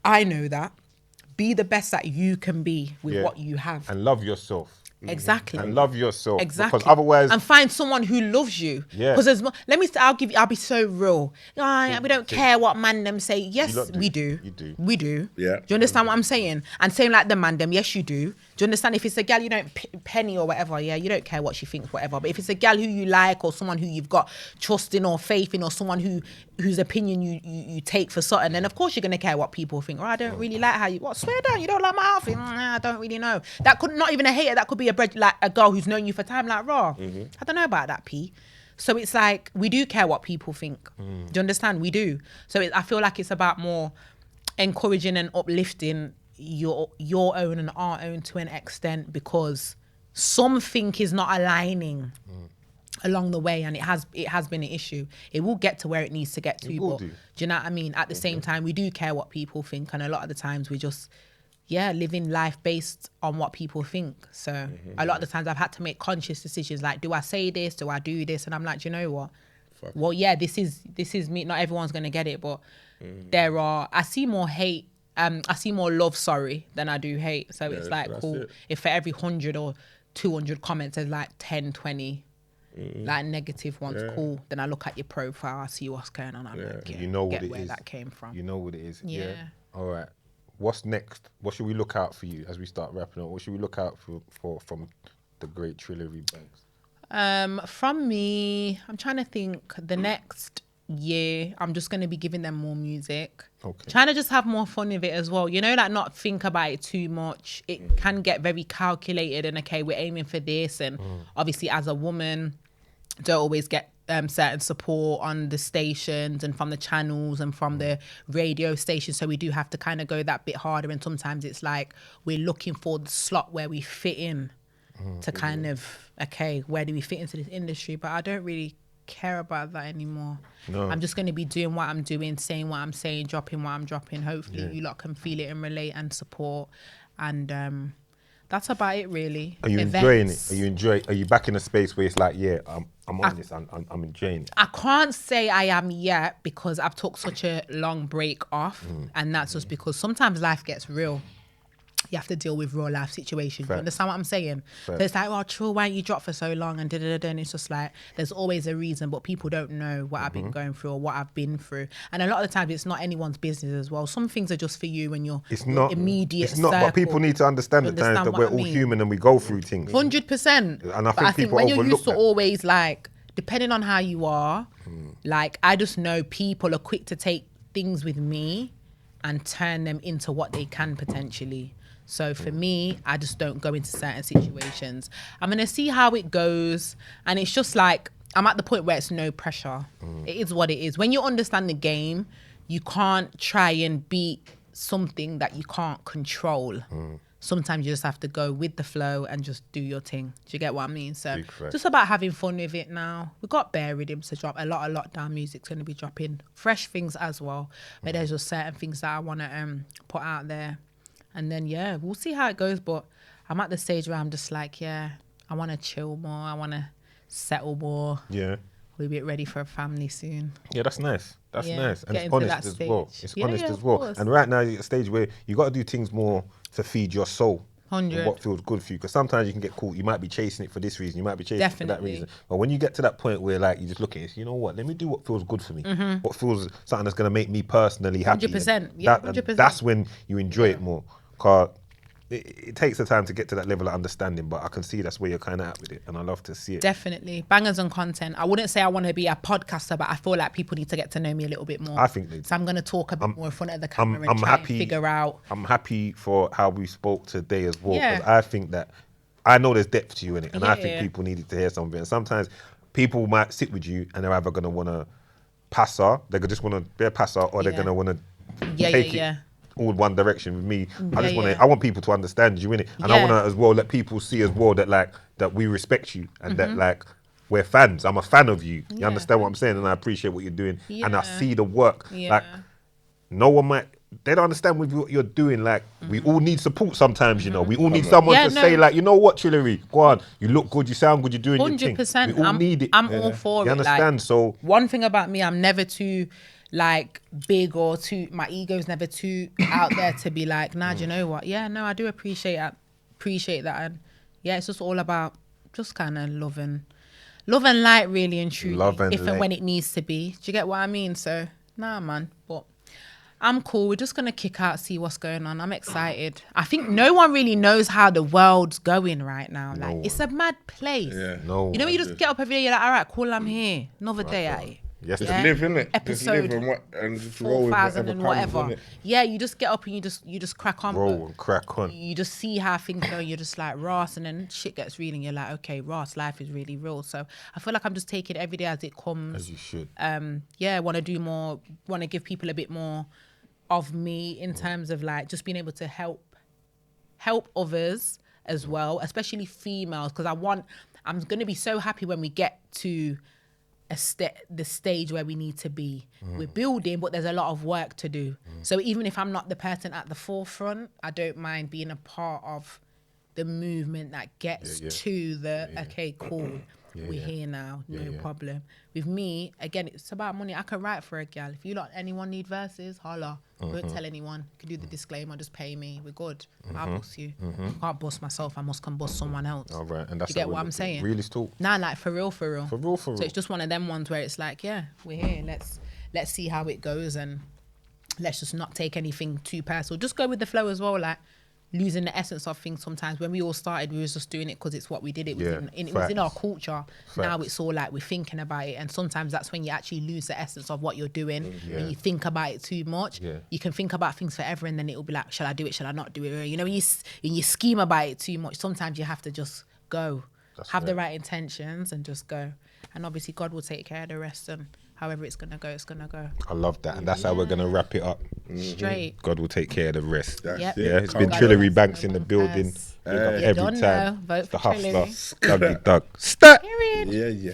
I know that. Be the best that you can be with Yeah. what you have. And love yourself. Exactly. And love yourself. Exactly. Because otherwise, and find someone who loves you. Yeah. Because I'll be so real. We don't care what man them say. Yes, lot do. we do. You do. We do. Yeah. Do you understand what I'm saying? And same like the man them. Yes, you do. Do you understand? If it's a gal you don't penny or whatever, yeah, you don't care what she thinks, whatever. But if it's a gal who you like or someone who you've got trust in or faith in or someone whose opinion you take for certain, then of course you're gonna care what people think. I don't really like how you. What? Swear down, you don't like my outfit? I don't really know. That could not even a hater. That could be a girl who's known you for time. Like raw. I don't know about that, P. So it's like we do care what people think. Do you understand? We do. So I feel like it's about more encouraging and uplifting your own and our own to an extent, because something is not aligning along the way, and it has been an issue. It will get to where it needs to get to. will But do. do you know what I mean? At the same time, we do care what people think, and a lot of the times we just living life based on what people think. So a lot of the times I've had to make conscious decisions, like, do I say this? Do I do this? And I'm like, do you know what? Well, yeah, this is me. Not everyone's gonna get it, but I see more hate. I see more love, than I do hate. So it's like, that's cool. it. If for every 100 or 200 comments there's like 10, 20 like negative ones, cool. Then I look at your profile, I see what's going on. I'm like, you know what get it where is. that came from. You know what it is. Yeah. All right. What's next? What should we look out for you as we start wrapping up? What should we look out for from the great Trillary Banks? From me, I'm trying to think. The next year, I'm just going to be giving them more music. Okay. Trying to just have more fun with it as well. You know, like not think about it too much. It can get very calculated and okay, we're aiming for this. And obviously as a woman, don't always get certain support on the stations and from the channels and from the radio stations. So we do have to kind of go that bit harder. And sometimes it's like we're looking for the slot where we fit in to kind of, okay, where do we fit into this industry? But I don't really care about that anymore. No. I'm just going to be doing what I'm doing, saying what I'm saying, dropping what I'm dropping. Hopefully you lot can feel it and relate and support. And that's about it, really. Are you enjoying it? Are you back in a space where it's like, yeah, I'm on this. I'm enjoying it. I can't say I am yet because I've took such a long break off, and that's just because sometimes life gets real. You have to deal with real life situations. Fair. You understand what I'm saying? Fair. So it's like, well, true, why you drop for so long and da-da-da-da, and it's just like, there's always a reason, but people don't know what I've been going through or what I've been through. And a lot of the times it's not anyone's business as well. Some things are just for you and your immediate It's not, circle. but people need to understand at times that what we're I all mean? human and we go through things. 100%. And I But think people when you're overlook used to that. always like, depending on how you are, like I just know people are quick to take things with me and turn them into what they can potentially. So for me, I just don't go into certain situations. I'm going to see how it goes. And it's just like, I'm at the point where it's no pressure. It is what it is. When you understand the game, you can't try and beat something that you can't control. sometimes you just have to go with the flow and just do your thing. Do you get what I mean? So Big fact. just about having fun with it now. We've got bare rhythms to drop. A lot of lockdown music's going to be dropping. Fresh things as well. But there's just certain things that I want to put out there. And then, yeah, we'll see how it goes. But I'm at the stage where I'm just like, yeah, I want to chill more. I want to settle more. Yeah. We'll be ready for a family soon. Yeah, that's nice. That's Yeah, nice. And get it's into that honest as well. stage. It's Yeah, honest yeah, as of well. course. And right now you're at a stage where you got to do things more to feed your soul. 100. What feels good for you. Because sometimes you can get caught. You might be chasing it for this reason. You might be chasing it for that Definitely. reason. But when you get to that point where like you just look at it, you know what? Let me do what feels good for me. What feels something that's going to make me personally happy. 100%. Yeah, And 100%. that's when you enjoy it more. Because it takes the time to get to that level of understanding, but I can see that's where you're kind of at with it, and I love to see it. Definitely. Bangers on content. I wouldn't say I want to be a podcaster, but I feel like people need to get to know me a little bit more. I think they do. So I'm going to talk a bit more in front of the camera I'm and try happy. and figure out. I'm happy for how we spoke today as well, Yeah. because I think that I know there's depth to you in it, and I think Yeah. people needed to hear something. And sometimes people might sit with you, and they're either going to want to passer, they're just want to be a passer, or they're Yeah. going to want to Yeah, take yeah, it all one direction with me. I just want yeah. to. I want people to understand you in it, and I Yeah. want to as well let people see as well that like that we respect you and that like. We're fans. I'm a fan of you. You Mm-hmm. Yeah. understand what I'm saying? And I appreciate what you're doing. And I Yeah. see the work. Yeah. Like, no one might, they don't understand with what you're doing. Like, we all need support sometimes, you know. We all need someone Yeah, to no. say, like, you know what, Trillary, go on. You look good, you sound good, you're doing your thing. 100%. We all need it. I'm all for You it. understand? Like, So, one thing about me, I'm never too like big or too, my ego's never too out there to be like, nah, do you know what? Yeah, no, I do appreciate that. And yeah, it's just all about just kind of love and light, really and truly. Love and if and light. when it needs to be. Do you get what I mean? So, nah, man. But I'm cool. We're just going to kick out, see what's going on. I'm excited. I think no one really knows how the world's going right now. Like, it's a mad place. Yeah. no. You know, when you just get up every day, you're like, all right, cool, I'm here. Another day at it. Yes, Just Yeah. live, innit? Just Episode live and just roll with 4,000 whatever and comes, whatever. innit? Yeah, you just get up and you just crack on. roll but and crack on. you just see how things go. You're just like, Ross, and then shit gets real and you're like, okay, Ross, life is really real. So I feel like I'm just taking it every day as it comes. As you should. Yeah, want to do more, want to give people a bit more of me in terms of like just being able to help others as well, especially females, because I'm going to be so happy when we get to the stage where we need to be. We're building, but there's a lot of work to do. So even if I'm not the person at the forefront, I don't mind being a part of the movement that gets to the, okay, cool. We're here now, no problem. With me, again, it's about money. I can write for a gal. If anyone need verses, holla. Don't tell anyone. You can do the disclaimer, just pay me. We're good. I'll boss you. I can't boss myself. I must come boss someone else. All right. And that's You get how we what I'm look at it. saying? Really talk. Nah, like for real. For real, for real. So it's just one of them ones where it's like, yeah, we're here. Let's see how it goes, and let's just not take anything too personal. Just go with the flow as well. Like losing the essence of things sometimes. When we all started, we was just doing it because it's what we did. It was it was in our culture. Now it's all like we're thinking about it, and sometimes that's when you actually lose the essence of what you're doing. When you think about it too much, you can think about things forever, and then it'll be like, shall I do it? Shall I not do it? Or, you know, when you scheme about it too much, sometimes you have to just go. Have the right intentions and just go. And obviously God will take care of the rest, and however it's gonna go, it's gonna go. I love that. And that's how we're going to wrap it up. Straight. God will take care of the rest. That's Yep. it. Yeah, it's been God Trillary bless. Banks in the building. Yes. Big up You every don't time. know. Vote It's the for hustler. Trillary. Dougie Doug. Stat. Period. Yeah.